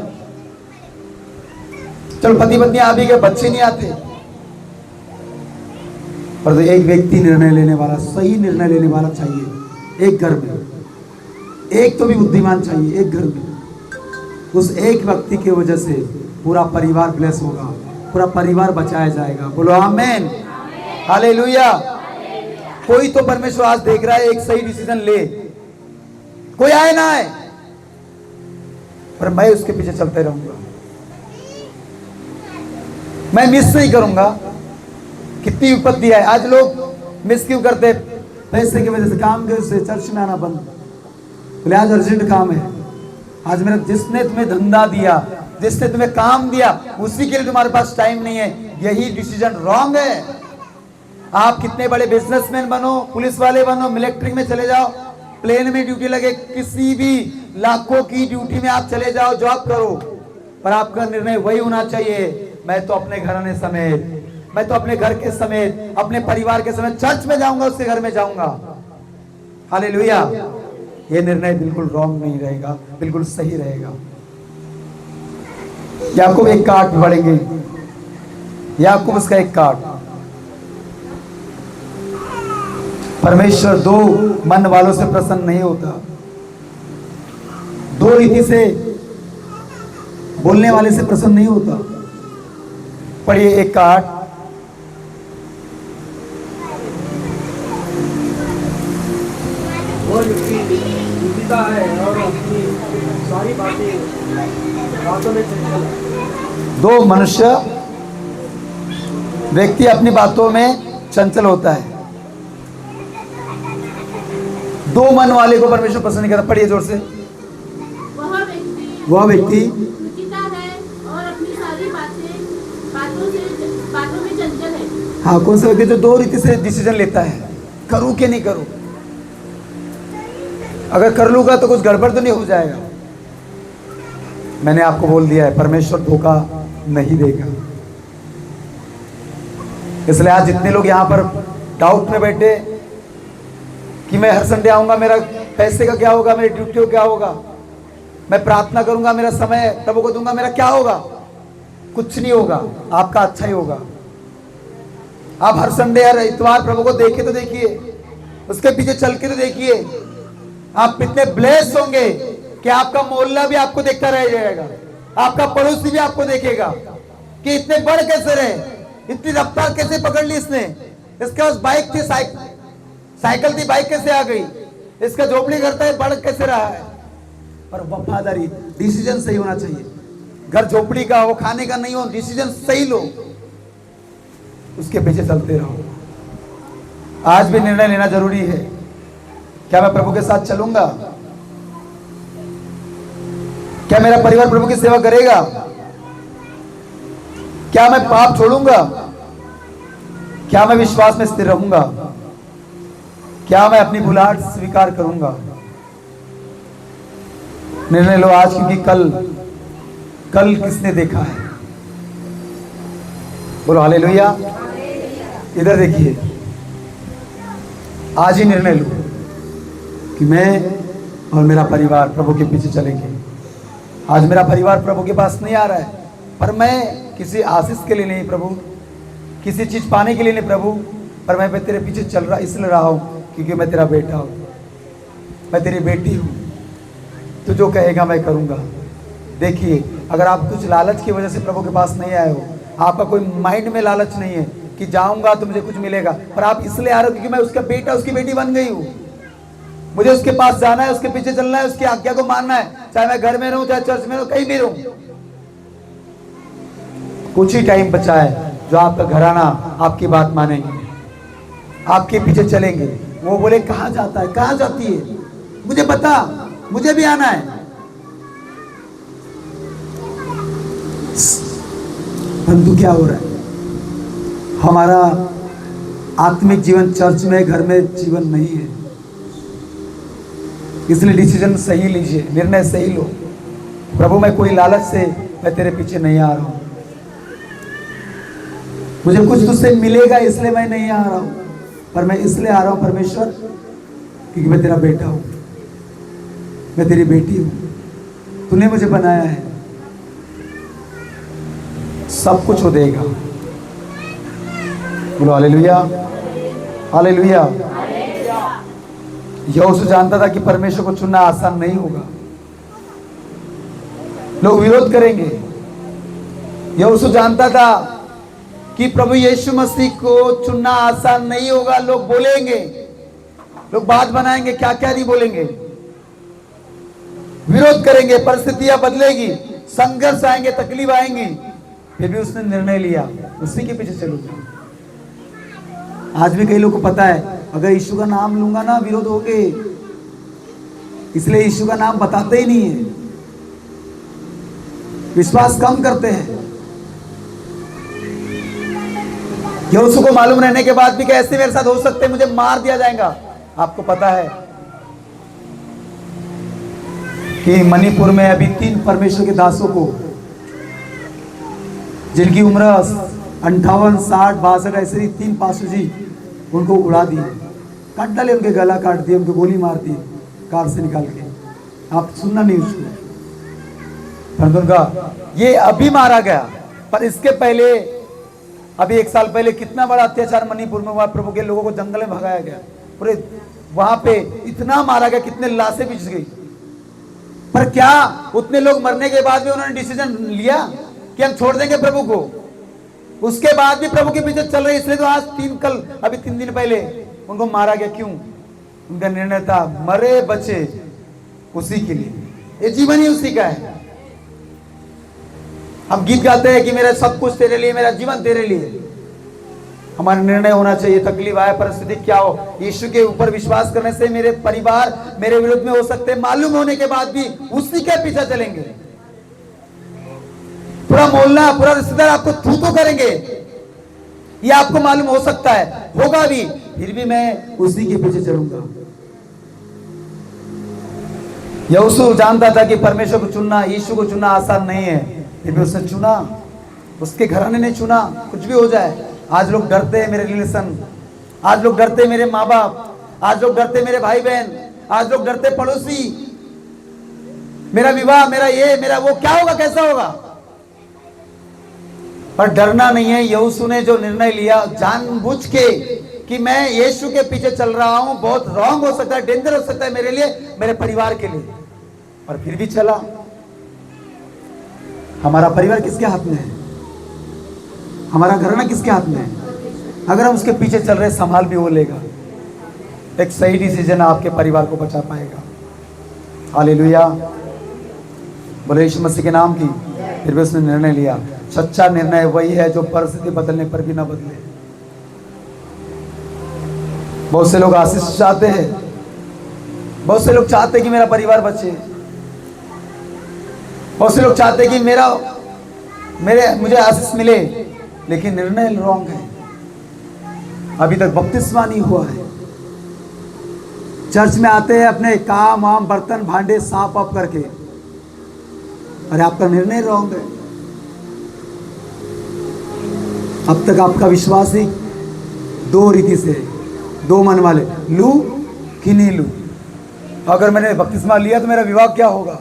चलो पति पत्नी आ भी गए, बच्चे नहीं आते। पर तो एक व्यक्ति निर्णय लेने वाला, सही निर्णय लेने वाला चाहिए एक घर में। एक तो भी बुद्धिमान चाहिए एक घर में। उस एक व्यक्ति की वजह से पूरा परिवार ब्लेस होगा, पूरा परिवार बचाया जाएगा। बोलो आमीन, हालेलुया। कोई तो परमेश्वर आज देख रहा है, एक सही डिसीजन ले। कोई आए ना आए पर मैं उसके पीछे चलते रहूंगा, मैं मिस नहीं करूंगा। कितनी विपत्ति है, आज लोग मिस क्यों करते? पैसे की वजह से, काम की वजह से चर्च में आना बंद। बोले आज अर्जेंट काम है। आज मेरा, जिसने तुम्हें धंधा दिया, जिसने तुम्हें काम दिया, उसी के लिए तुम्हारे पास टाइम नहीं है। यही डिसीजन रॉन्ग है। आप कितने बड़े बिजनेसमैन बनो, पुलिस वाले बनो, मिलिट्री में चले जाओ, प्लेन में ड्यूटी लगे, किसी भी लाखों की ड्यूटी में आप चले जाओ, जॉब करो, पर आपका निर्णय वही होना चाहिए मैं तो अपने घराने समेत, मैं तो अपने घर के समेत, अपने परिवार के समेत चर्च में जाऊंगा, उसके घर में जाऊंगा। हालेलुया। ये निर्णय बिल्कुल रॉन्ग नहीं रहेगा, बिल्कुल सही रहेगा। याकूब एक काट बढ़ेंगे, याकूब उसका एक काट। परमेश्वर दो मन वालों से प्रसन्न नहीं होता, दो रीति से बोलने वाले से प्रसन्न नहीं होता। पढ़िए एक काट। वो दुखिता है और अपनी सारी बातों में चंचल है। दो मनुष्य, व्यक्ति अपनी बातों में चंचल होता है। दो मन वाले को परमेश्वर पसंद नहीं करता। पढ़िए जोर से। वह व्यक्ति दुखिता है और अपनी सारी बातों में चंचल है। हाँ, कौन सा व्यक्ति जो दो रीति से डिसीजन लेता है, करूं कि नहीं करूं। अगर कर लूंगा तो कुछ गड़बड़ तो नहीं हो जाएगा। मैंने आपको बोल दिया है, परमेश्वर धोखा नहीं देगा। इसलिए आज जितने लोग यहाँ पर डाउट में बैठे कि मैं हर संडे आऊंगा, मेरा पैसे का क्या होगा, मेरी ड्यूटी का क्या होगा, मैं प्रार्थना करूंगा, मेरा समय प्रभु को दूंगा, मेरा क्या होगा, कुछ नहीं होगा। आपका अच्छा ही होगा। आप हर संडे हर इतवार प्रभु को देखे तो देखिए, उसके पीछे चल के तो देखिए, आप कितने ब्लेस होंगे कि आपका मोहल्ला भी आपको देखता रह जाएगा, आपका पड़ोसी भी आपको देखेगा कि इतने बड़ कैसे रहे, इतनी रफ्तार कैसे पकड़ ली इसने, इसके पास बाइक थी, साइकिल थी, बाइक कैसे आ गई, इसका झोपड़ी करता है, बढ़ कैसे रहा है। पर वफादारी, डिसीजन सही होना चाहिए। घर झोपड़ी का हो, खाने का नहीं हो, डिसीजन सही लो, उसके पीछे चलते रहो। आज भी निर्णय लेना जरूरी है। क्या मैं प्रभु के साथ चलूंगा? क्या मेरा परिवार प्रभु की सेवा करेगा? क्या मैं पाप छोड़ूंगा? क्या मैं विश्वास में स्थिर रहूंगा? क्या मैं अपनी भुलाहट स्वीकार करूंगा? निर्णय लो आज, क्योंकि कल किसने देखा है। बोलो हालेलुया। इधर देखिए, आज ही निर्णय लो कि मैं और मेरा परिवार प्रभु के पीछे चलेंगे। आज मेरा परिवार प्रभु के पास नहीं आ रहा है, पर मैं किसी आशीष के लिए नहीं प्रभु, किसी चीज पाने के लिए नहीं प्रभु, पर मैं तेरे पीछे चल रहा इसलिए रहा हूं क्योंकि मैं तेरा बेटा हूं, मैं तेरी बेटी हूं। तू जो कहेगा मैं करूंगा। देखिए, अगर आप कुछ लालच की वजह से प्रभु के पास नहीं आए हो, आपका कोई माइंड में लालच नहीं है कि जाऊंगा तो मुझे कुछ मिलेगा, पर आप इसलिए आ रहे हो क्योंकि मैं उसका बेटा उसकी बेटी बन गई हूँ। मुझे उसके पास जाना है, उसके पीछे चलना है, उसकी आज्ञा को मानना है, चाहे मैं घर में रहूं, चाहे चर्च में रहूं, कहीं भी रहूं। कुछ ही टाइम बचा है जो आपका घराना आपकी बात मानेंगे, आपके पीछे चलेंगे। वो बोले कहाँ जाता है, कहाँ जाती है, मुझे बता, मुझे भी आना है। परंतु क्या हो रहा है, हमारा आत्मिक जीवन चर्च में, घर में जीवन नहीं है। इसलिए डिसीजन सही लीजिए, निर्णय सही लो। प्रभु मैं कोई लालच से मैं तेरे पीछे नहीं आ रहा हूं, मुझे कुछ तुझसे मिलेगा इसलिए मैं नहीं आ रहा हूं, पर मैं इसलिए आ रहा हूं परमेश्वर क्योंकि मैं तेरा बेटा हूं, मैं तेरी बेटी हूं, तूने मुझे बनाया है। सब कुछ वो देगा। बोलो हालेलुया, हालेलुया। यहोशू जानता था कि परमेश्वर को चुनना आसान नहीं होगा, लोग विरोध करेंगे। यहोशू जानता था कि प्रभु यीशु मसीह को चुनना आसान नहीं होगा, लोग बोलेंगे, लोग बात बनाएंगे, क्या क्या नहीं बोलेंगे, विरोध करेंगे, परिस्थितियां बदलेगी, संघर्ष आएंगे, तकलीफ आएंगी। फिर भी उसने निर्णय लिया, उसी के पीछे चलूंगा। आज भी कई लोगों को पता है अगर यीशु का नाम लूंगा ना विरोध होगे, इसलिए यीशु का नाम बताते ही नहीं है, विश्वास कम करते हैं। यहोशू को मालूम रहने के बाद भी कैसे मेरे साथ हो सकते, मुझे मार दिया जाएगा। आपको पता है कि मणिपुर में अभी 3 परमेश्वर के दासों को, जिनकी उम्र 58, 60, 62 ऐसे ही 3 पासू जी, उनको उड़ा दिए, काट डाले, उनके गला काट दिए, उनको गोली मार दी कार से निकाल के। आप सुनना नहीं उसको, परंतु उनका ये अभी मारा गया, पर इसके पहले अभी 1 साल पहले कितना बड़ा अत्याचार मणिपुर में हुआ। प्रभु के लोगों को जंगल में भगाया गया, पूरे वहां पे इतना मारा गया, कितने लाशें बिछ गई। पर क्या उतने लोग मरने के बाद भी उन्होंने डिसीजन लिया कि हम छोड़ देंगे प्रभु को? उसके बाद भी प्रभु के पीछे चल रहे, इसलिए तो आज 3 दिन पहले उनको मारा गया। क्यों? उनका निर्णय था मरे बचे उसी के लिए, ये जीवन ही उसी का है। हम गीत गाते हैं कि मेरा सब कुछ तेरे लिए, मेरा जीवन तेरे लिए। हमारा निर्णय होना चाहिए, तकलीफ आए, परिस्थिति क्या हो, यीशु के ऊपर विश्वास करने से मेरे परिवार मेरे विरुद्ध में हो सकते हैं, मालूम होने के बाद भी उसी के पीछे चलेंगे। पूरा मोहल्ला, पूरा रिश्तेदार आपको थू थू करेंगे, ये आपको मालूम हो सकता है, होगा भी, फिर भी मैं उसी के पीछे चलूंगा। यहोशू जानता था कि परमेश्वर को चुनना, यीशु को चुनना आसान नहीं है, फिर भी उसने चुना, उसके घराने ने चुना। कुछ भी हो जाए, आज लोग डरते हैं मेरे रिलेशन, आज लोग डरते हैं मेरे माँ बाप, आज लोग डरते हैं मेरे भाई बहन, आज लोग डरते हैं पड़ोसी, मेरा विवाह, मेरा ये, मेरा वो, क्या होगा, कैसा होगा? पर डरना नहीं है। यहोशू ने जो निर्णय लिया जानबूझ के कि मैं यीशु के पीछे चल रहा हूं, बहुत रॉन्ग हो सकता है, डेंजर हो सकता है मेरे लिए, मेरे परिवार के लिए, और फिर भी चला। हमारा परिवार किसके हाथ में है? हमारा घराना किसके हाथ में है? अगर हम उसके पीछे चल रहे, संभाल भी वो लेगा। एक सही डिसीजन आपके परिवार को बचा पाएगा। हालेलुया, बोले यीशु मसीह के नाम की। फिर भी उसने निर्णय लिया। सच्चा निर्णय वही है जो परिस्थिति बदलने पर भी ना बदले। बहुत से लोग आशीष चाहते हैं, बहुत से लोग चाहते हैं कि मेरा परिवार बचे, बहुत से लोग चाहते हैं कि मुझे आशीष मिले, लेकिन निर्णय रॉन्ग है। अभी तक बपतिस्मा नहीं हुआ है, चर्च में आते हैं अपने काम वाम, बर्तन भांडे साफ वाफ करके, अरे आपका निर्णय रॉन्ग है। अब तक आपका विश्वास ही 2 रीति से, 2 मन वाले, लू कि नहीं लू। अगर मैंने बपतिस्मा लिया तो मेरा विवाह क्या होगा?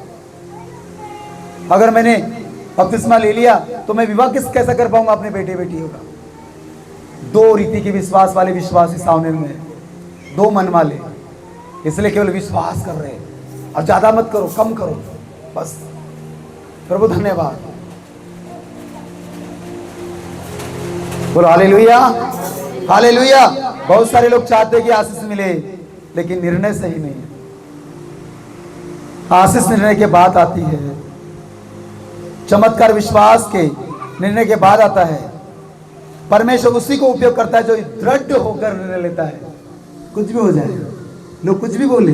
अगर मैंने बपतिस्मा ले लिया तो मैं विवाह कैसा कर पाऊंगा अपने बेटे बेटियों का? 2 रीति के विश्वास वाले विश्वासी सामने में, 2 मन वाले, इसलिए केवल विश्वास कर रहे हैं। और ज्यादा मत करो, कम करो बस। प्रभु धन्यवाद। बोलो हालेलुया, हालेलुया। बहुत सारे लोग चाहते हैं कि आशीष मिले, लेकिन निर्णय सही नहीं है। आशीष निर्णय के बाद आती है, चमत्कार विश्वास के निर्णय के बाद आता है। परमेश्वर उसी को उपयोग करता है जो दृढ़ होकर निर्णय लेता है। कुछ भी हो जाए, लोग कुछ भी बोले,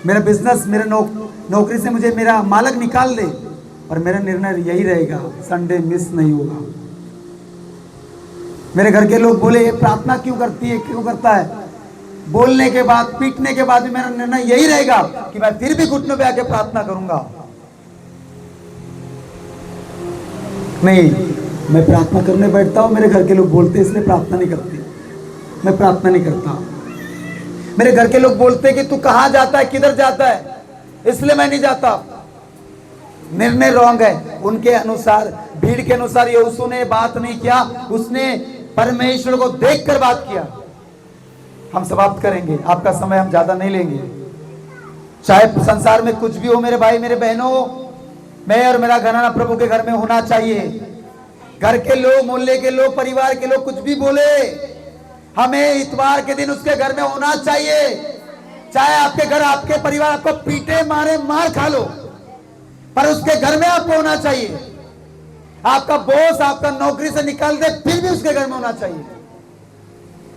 मेरा बिजनेस, मेरे नौकरी से मुझे मेरा मालिक निकाल दे, और मेरा निर्णय यही रहेगा, संडे मिस नहीं होगा। मेरे घर के लोग बोले ये प्रार्थना क्यों करती है, क्यों करता है, बोलने के बाद, पीटने के बाद भी मेरा निर्णय यही रहेगा कि मैं फिर भी घुटनों पे आके प्रार्थना करूंगा। नहीं, मैं प्रार्थना करने बैठता हूं, मेरे घर के लोग बोलते हैं इसलिए प्रार्थना नहीं करती, मैं प्रार्थना नहीं करता। मेरे घर के लोग बोलते हैं कि तू कहां जाता है, किधर जाता है, इसलिए मैं नहीं जाता। निर्णय रॉन्ग है। उनके अनुसार, भीड़ के अनुसार यहोशू ने बात नहीं किया, उसने परमेश्वर को देखकर बात किया। हम समाप्त करेंगे, आपका समय हम ज्यादा नहीं लेंगे। चाहे संसार में कुछ भी हो मेरे भाई मेरे बहनों, मैं और मेरा घराना प्रभु के घर में होना चाहिए। घर के लोग, मोहल्ले के लोग, परिवार के लोग कुछ भी बोले, हमें इतवार के दिन उसके घर में होना चाहिए। चाहे आपके घर, आपके परिवार आपको पीटे मारे, मार खा लो, पर उसके घर में आपको होना चाहिए। आपका बॉस आपका नौकरी से निकाल दे, फिर भी उसके घर में होना चाहिए।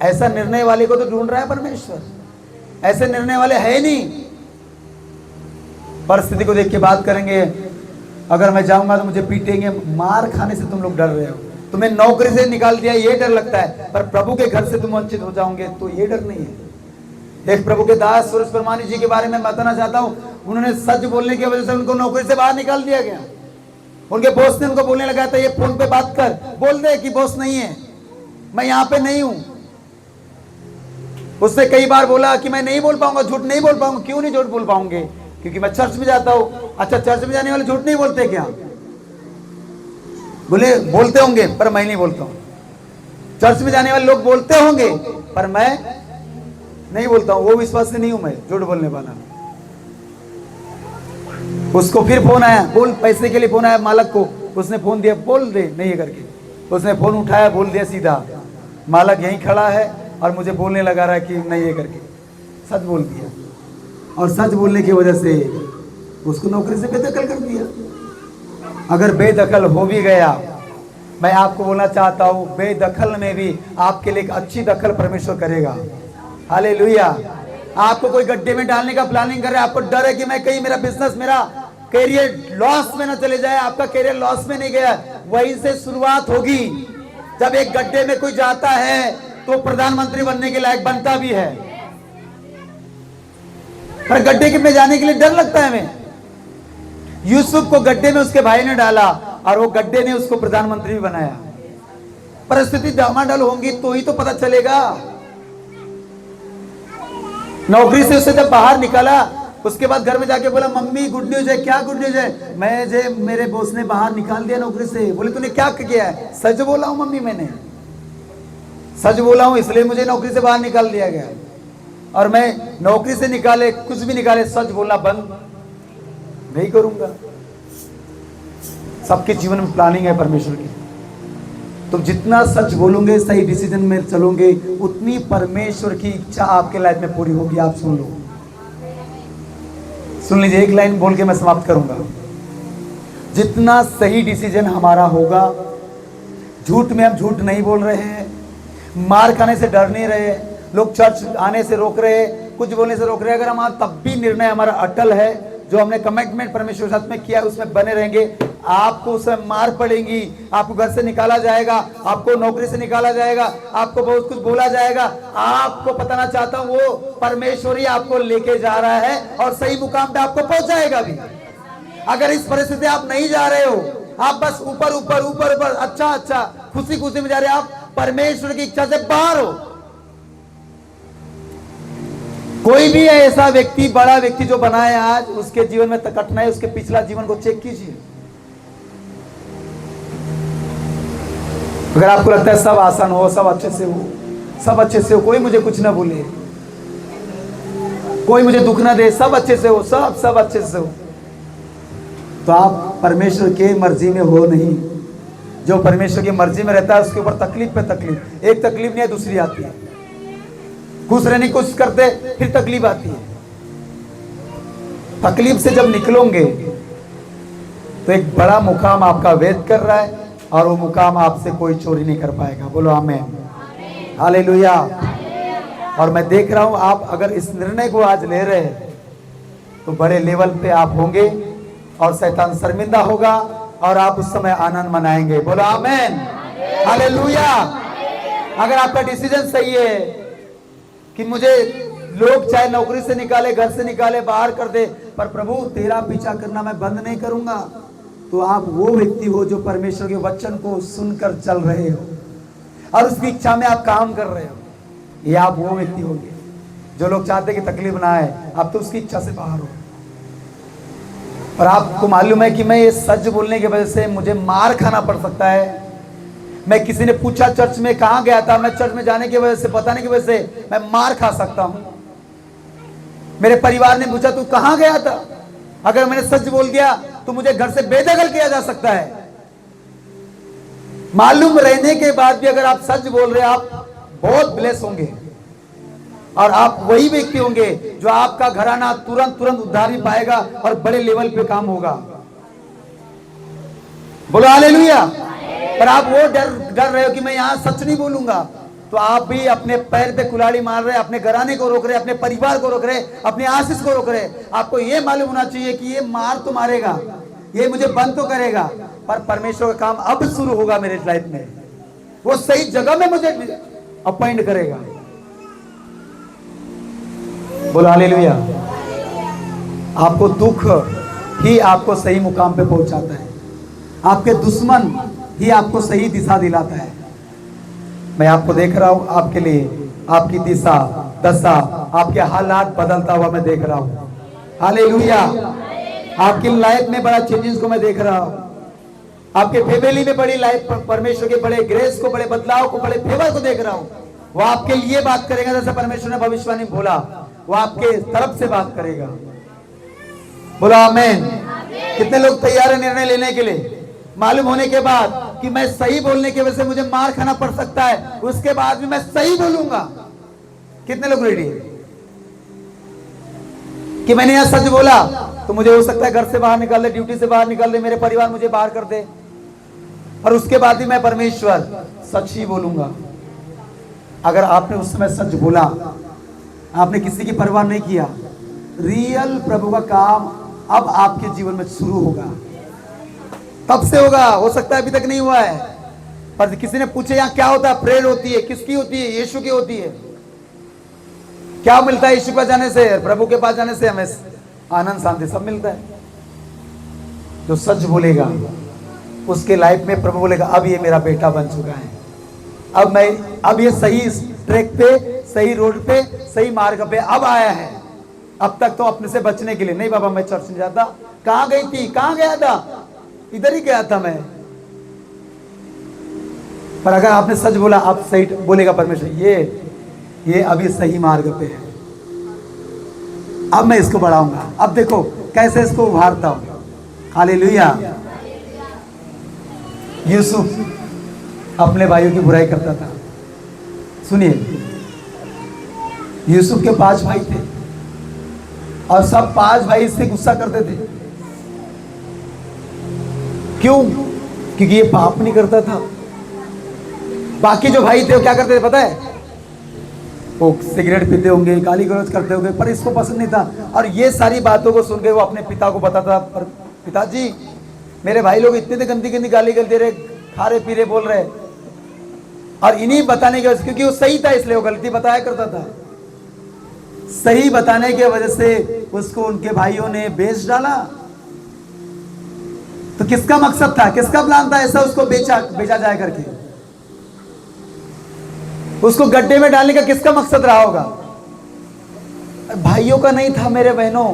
ऐसा निर्णय वाले को तो ढूंढ रहा है परमेश्वर, ऐसे निर्णय वाले है नहीं। परिस्थिति को देख के बात करेंगे, अगर मैं जाऊंगा तो मुझे पीटेंगे, मार खाने से तुम लोग डर रहे हो। तुम्हें नौकरी से निकाल दिया ये डर लगता है, पर प्रभु के घर से तुम वंचित हो जाओगे तो ये डर नहीं है। एक प्रभु के दास सुरेश परमानी जी के बारे में बताना चाहता हूं। उन्होंने सच बोलने की वजह से उनको नौकरी से बाहर निकाल दिया गया। उनके बॉस ने उनको बोलने लगा था ये फोन पे बात कर, बोल दे कि बॉस नहीं है, मैं यहां पे नहीं हूं। उसने कई बार बोला कि मैं नहीं बोल पाऊंगा, झूठ नहीं बोल पाऊंगा। क्यों नहीं झूठ बोल पाऊंगे? क्योंकि मैं चर्च में जाता हूं। अच्छा, चर्च में जाने वाले झूठ नहीं बोलते क्या? बोले बोलते होंगे, पर मैं नहीं बोलता हूं। चर्च में जाने वाले लोग बोलते होंगे, पर मैं नहीं बोलता हूं। वो विश्वास से नहीं हूं मैं झूठ बोलने वाला। उसको फिर फोन आया, बोल, पैसे के लिए फोन आया मालक को। उसने फोन दिया, बोल दे नहीं है करके। उसने फोन उठाया, बोल दिया सीधा, मालक यहीं खड़ा है और मुझे बोलने लगा रहा है कि नहीं है करके। सच बोल दिया, और सच बोलने की वजह से उसको नौकरी से बेदखल कर दिया। अगर बेदखल हो भी गया, मैं आपको बोलना चाहता हूं, बेदखल में भी आपके लिए एक अच्छी दखल परमेश्वर करेगा। हालेलुया। आपको कोई गड्ढे में डालने का प्लानिंग कर रहा है, आपको डर है कि मैं कहीं मेरा बिजनेस, मेरा कैरियर लॉस में ना चले जाए। आपका कैरियर लॉस में नहीं गया, वहीं से शुरुआत होगी। जब एक गड्ढे में कोई जाता है तो प्रधानमंत्री बनने के लायक बनता भी है, पर गड्ढे में जाने के लिए डर लगता है हमें। यूसुफ को गड्ढे में उसके भाई ने डाला और वो गड्ढे ने उसको प्रधानमंत्री भी बनाया। परिस्थिति डामाडोल होंगी तो ही तो पता चलेगा। नौकरी से उसे जब बाहर निकाला, उसके बाद घर में जाके बोला, मम्मी गुड न्यूज है। क्या गुड न्यूज है? मैं जे मेरे बॉस ने बाहर निकाल दिया नौकरी से। बोले तूने क्या किया है? सच बोला हूं मम्मी, मैंने सच बोला हूं, इसलिए मुझे नौकरी से बाहर निकाल दिया गया। और मैं नौकरी से निकाले, कुछ भी निकाले, सच बोलना बंद नहीं करूंगा। सबके जीवन में प्लानिंग है परमेश्वर की। तुम जितना सच बोलोगे, सही डिसीजन में चलोगे, उतनी परमेश्वर की इच्छा आपके लाइफ में पूरी होगी। आप सुन लो, सुन लीजिए, एक लाइन बोल के मैं समाप्त करूंगा। जितना सही डिसीजन हमारा होगा, झूठ में हम झूठ नहीं बोल रहे हैं, मार खाने से डर नहीं रहे, लोग चर्च आने से रोक रहे, कुछ बोलने से रोक रहे, अगर हमारा तब भी निर्णय हमारा अटल है, जो हमने कमिटमेंट परमेश्वर के साथ में किया, उसमें बने रहेंगे, आपको उसमें मार पड़ेगी, आपको घर से निकाला जाएगा, आपको नौकरी से निकाला जाएगा, आपको बहुत कुछ बोला जाएगा। आपको बताना चाहता हूं, वो परमेश्वर ही आपको लेके जा रहा है और सही मुकाम पे आपको पहुंचाएगा भी। अगर इस परिस्थिति आप नहीं जा रहे हो, आप बस ऊपर ऊपर ऊपर ऊपर अच्छा अच्छा खुशी खुशी में जा रहे हो, आप परमेश्वर की इच्छा से बाहर हो। कोई भी ऐसा व्यक्ति, बड़ा व्यक्ति जो बना है आज, उसके जीवन में कठिनाई, उसके पिछला जीवन को चेक कीजिए। अगर आपको लगता है सब आसान हो, सब अच्छे से हो, सब अच्छे से हो, कोई मुझे कुछ ना बोले, कोई मुझे दुख ना दे, सब अच्छे से हो, सब अच्छे से हो, तो आप परमेश्वर के मर्जी में हो नहीं। जो परमेश्वर की मर्जी में रहता है उसके ऊपर तकलीफ पे तकलीफ, एक तकलीफ नहीं है दूसरी आती है। खुश रहने की कोशिश करते फिर तकलीफ आती है। तकलीफ से जब निकलोगे तो एक बड़ा मुकाम आपका वेट कर रहा है, और वो मुकाम आपसे कोई चोरी नहीं कर पाएगा। बोलो आमीन, हालेलुया। और मैं देख रहा हूं आप अगर इस निर्णय को आज ले रहे हैं तो बड़े लेवल पे आप होंगे और शैतान शर्मिंदा होगा और आप उस समय आनंद मनाएंगे। बोलो आमीन, हालेलुया। अगर आपका डिसीजन सही है कि मुझे लोग चाहे नौकरी से निकाले, घर से निकाले, बाहर कर दे, पर प्रभु तेरा पीछा करना मैं बंद नहीं करूंगा, तो आप वो व्यक्ति हो जो परमेश्वर के वचन को सुनकर चल रहे हो और उसकी इच्छा में आप काम कर रहे हो। ये आप वो व्यक्ति होंगे जो लोग चाहते कि तकलीफ ना आए, आप तो उसकी इच्छा से बाहर हो। और आपको मालूम है कि मैं ये सच बोलने की वजह से मुझे मार खाना पड़ सकता है। मैं किसी ने पूछा चर्च में कहाँ गया था, मैं चर्च में जाने की वजह से, बताने की वजह से मैं मार खा सकता हूं। मेरे परिवार ने पूछा तू कहाँ गया था, अगर मैंने सच बोल दिया तो मुझे घर से बेदखल किया जा सकता है। मालूम रहने के बाद भी अगर आप सच बोल रहे हैं, आप बहुत ब्लेस होंगे और आप वही व्यक्ति होंगे जो आपका घराना तुरंत उद्धार भी पाएगा और बड़े लेवल पे काम होगा। बोलो हालेलुया। पर आप वो डर रहे हो कि मैं यहां सच नहीं बोलूंगा, तो आप भी अपने पैर पे कुल्हाड़ी मार रहे, अपने घराने को रोक रहे, अपने परिवार को रोक रहे, अपने आशीष को रोक रहे। आपको ये मालूम होना चाहिए कि ये मार तो मारेगा, ये मुझे बंद तो करेगा, पर परमेश्वर का काम अब शुरू होगा मेरे लाइफ में। वो सही जगह में मुझे अपॉइंट करेगा। बोलो हालेलुया। आपको दुख ही आपको सही मुकाम पे पहुंचाता है, आपके दुश्मन ही आपको सही दिशा दिलाता है। मैं आपको देख रहा हूं, आपके लिए आपकी दिशा दशा, आपके हालात बदलता हुआ मैं देख रहा हूं। हालेलुया। आपकी लाइफ में बड़ा चेंजेस को मैं देख रहा हूं। आपके फैमिली में बड़ी लाइफ, परमेश्वर के बड़े ग्रेस को, बड़े बदलाव को, बड़े फेवर को देख रहा हूं। वो आपके लिए बात करेगा, जैसे परमेश्वर ने भविष्यवाणी बोला, वो आपके तरफ से बात करेगा। बोलो आमीन। कितने लोग तैयार है निर्णय लेने के लिए? मालूम होने के बाद कि मैं सही बोलने की वजह से मुझे मार खाना पड़ सकता है, उसके बाद भी मैं सही बोलूंगा। कितने लोग रेडी है कि मैंने यहां सच बोला तो मुझे हो सकता है घर से बाहर निकाल दे, ड्यूटी से बाहर निकाल दे, मेरे परिवार मुझे बाहर कर दे, और उसके बाद भी मैं परमेश्वर सच ही बोलूंगा। अगर आपने उस समय सच बोला, आपने किसी की परवाह नहीं किया, रियल प्रभु का काम अब आपके जीवन में शुरू होगा। तब से होगा, हो सकता है अभी तक नहीं हुआ है, पर किसी ने पूछे यहाँ क्या होता है? प्रेयर होती है। किसकी होती है? यीशु की होती है। क्या मिलता है यीशु के पास जाने से? प्रभु के पास जाने से हमें आनंद शांति सब मिलता है। जो सच बोलेगा उसके लाइफ में प्रभु बोलेगा अब ये मेरा बेटा बन चुका है, अब ये सही ट्रैक पे, सही रोड पे, सही मार्ग पे अब आया है। अब तक तो अपने से बचने के लिए, नहीं बाबा मैं चर्च नहीं जाता, कहां गई थी, कहां गया था, इधर ही गया था मैं। पर अगर आपने सच बोला, आप सही बोलेगा परमेश्वर, ये अभी सही मार्ग पे है, अब मैं इसको बढ़ाऊंगा, अब देखो कैसे इसको उभारता हूं। हालेलुया। यूसुफ अपने भाइयों की बुराई करता था। सुनिए, यूसुफ के 5 भाई थे और सब 5 भाई इससे गुस्सा करते थे। क्यों? क्योंकि ये पाप नहीं करता था। बाकी जो भाई थे वो क्या करते थे पता है? वो सिगरेट पीते होंगे, गाली गलौज करते होंगे, पर इसको पसंद नहीं था। और ये सारी बातों को सुन के वो अपने पिता को बताता, पर पिताजी मेरे भाई लोग इतने गंदी गंदी गाली गलते रहे, खा रहे पी रहे बोल रहे, और इन्हीं बताने की वजह से, क्योंकि वो सही था इसलिए वो गलती बताया करता था, सही बताने की वजह से उसको उनके भाइयों ने बेच डाला। तो किसका मकसद था, किसका प्लान था ऐसा उसको बेचा जाए करके? उसको गड्ढे में डालने का किसका मकसद रहा होगा? भाइयों का नहीं था मेरे बहनों।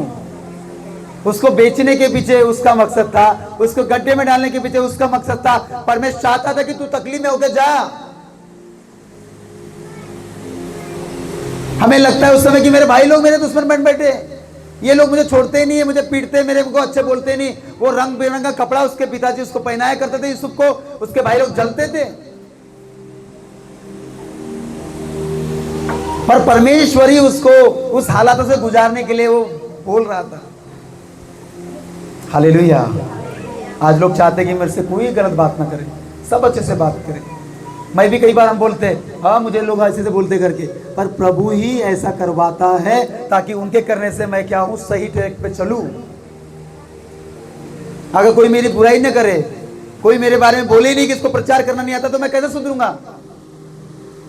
उसको बेचने के पीछे उसका मकसद था, उसको गड्ढे में डालने के पीछे उसका मकसद था। परमेश्वर चाहता था कि तू तकलीफ में होकर जा। हमें लगता है उस समय कि मेरे भाई लोग मेरे दुश्मन बन बैठे, ये लोग मुझे छोड़ते ही नहीं है, मुझे पीटते, मेरे को अच्छे बोलते नहीं। वो रंग बिरंगा कपड़ा उसके पिताजी उसको पहनाया करते थे यूसुफ को, उसके भाई लोग जलते थे। पर परमेश्वर ही उसको उस हालातों से गुजारने के लिए वो बोल रहा था। हालेलुया। आज लोग चाहते कि मेरे से कोई गलत बात ना करे, सब अच्छे से बात करें। मैं भी कई बार हम बोलते हैं, हाँ मुझे लोग ऐसे से बोलते करके, पर प्रभु ही ऐसा करवाता है ताकि उनके करने से मैं क्या हूं, सही ट्रैक पे चलूं। अगर कोई मेरी बुराई न करे, कोई मेरे बारे में बोले नहीं कि इसको प्रचार करना नहीं आता, तो मैं कैसे सुधरूंगा?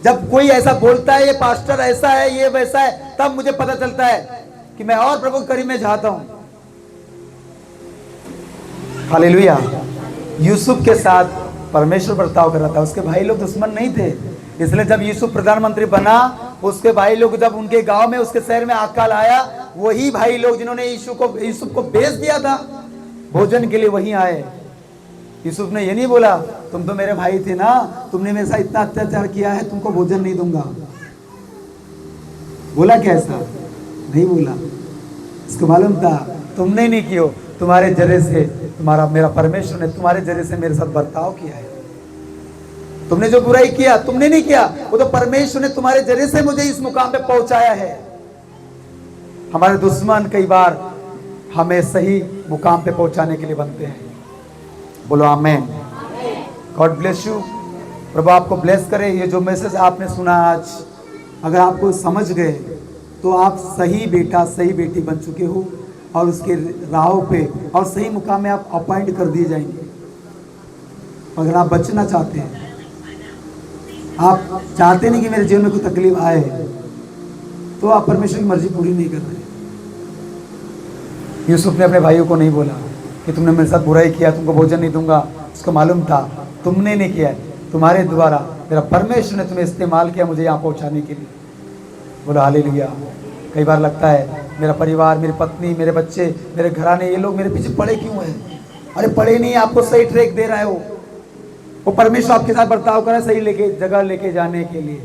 जब कोई ऐसा बोलता है, ये पास्टर ऐसा है, ये वैसा है, तब मुझे पता चलता है कि मैं और प्रभु के करीब में जाता हूं। हालेलुया। यूसुफ के साथ परमेश्वर बर्ताव कर रहा था। उसके भाई लोग दुश्मन नहीं थे, इसलिए जब यूसुफ प्रधानमंत्री बना, उसके भाई लोग जब उनके गांव में, उसके शहर में अकाल आया, वही भाई लोग जिन्होंने यूसुफ को बेच दिया था भोजन के लिए, वही आए। यूसुफ ने ये नहीं बोला तुम तो मेरे भाई थे ना, तुमने मेरे साथ इतना अत्याचार किया है, तुमको भोजन नहीं दूंगा। बोला क्या ऐसा? नहीं बोला। इसको मालूम था तुमने नहीं किया, तुम्हारे जरिए से तुम्हारा मेरा परमेश्वर ने तुम्हारे जरिए से मेरे साथ बर्ताव किया है। तुमने जो बुराई किया तुमने नहीं किया, वो तो परमेश्वर ने तुम्हारे जरिए से मुझे इस मुकाम पे पहुंचाया है। हमारे दुश्मन कई बार हमें सही मुकाम पे पहुंचाने के लिए बनते हैं। बोलो आमेन। God bless you. प्रभु आपको ब्लेस करे। ये जो मैसेज आपने सुना आज, अगर आपको समझ गए तो आप सही बेटा सही बेटी बन चुके हो और उसके राहों पे और सही मुकाम में आप अपॉइंट कर दिए जाएंगे। अगर आप बचना चाहते हैं, आप चाहते नहीं कि मेरे जीवन में कोई तकलीफ आए, तो आप परमेश्वर की मर्जी पूरी नहीं कर रहे। यूसुफ ने अपने भाइयों को नहीं बोला कि तुमने मेरे साथ बुराई किया, तुमको भोजन नहीं दूंगा। उसको मालूम था तुमने नहीं किया, तुम्हारे द्वारा मेरा परमेश्वर ने तुम्हें इस्तेमाल किया मुझे यहाँ पहुँचाने के लिए। बोलो हालेलुया। कई बार लगता है मेरा परिवार, मेरी पत्नी, मेरे बच्चे, मेरे घराने, ये लोग मेरे पीछे पड़े क्यों हैं? अरे पड़े नहीं, आपको सही ट्रैक दे रहा है वो परमेश्वर आपके साथ बर्ताव कर रहा है सही जगह लेके जाने के लिए।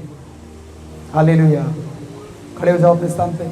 हालेलुया। खड़े हो जाओ अपने स्थान पे।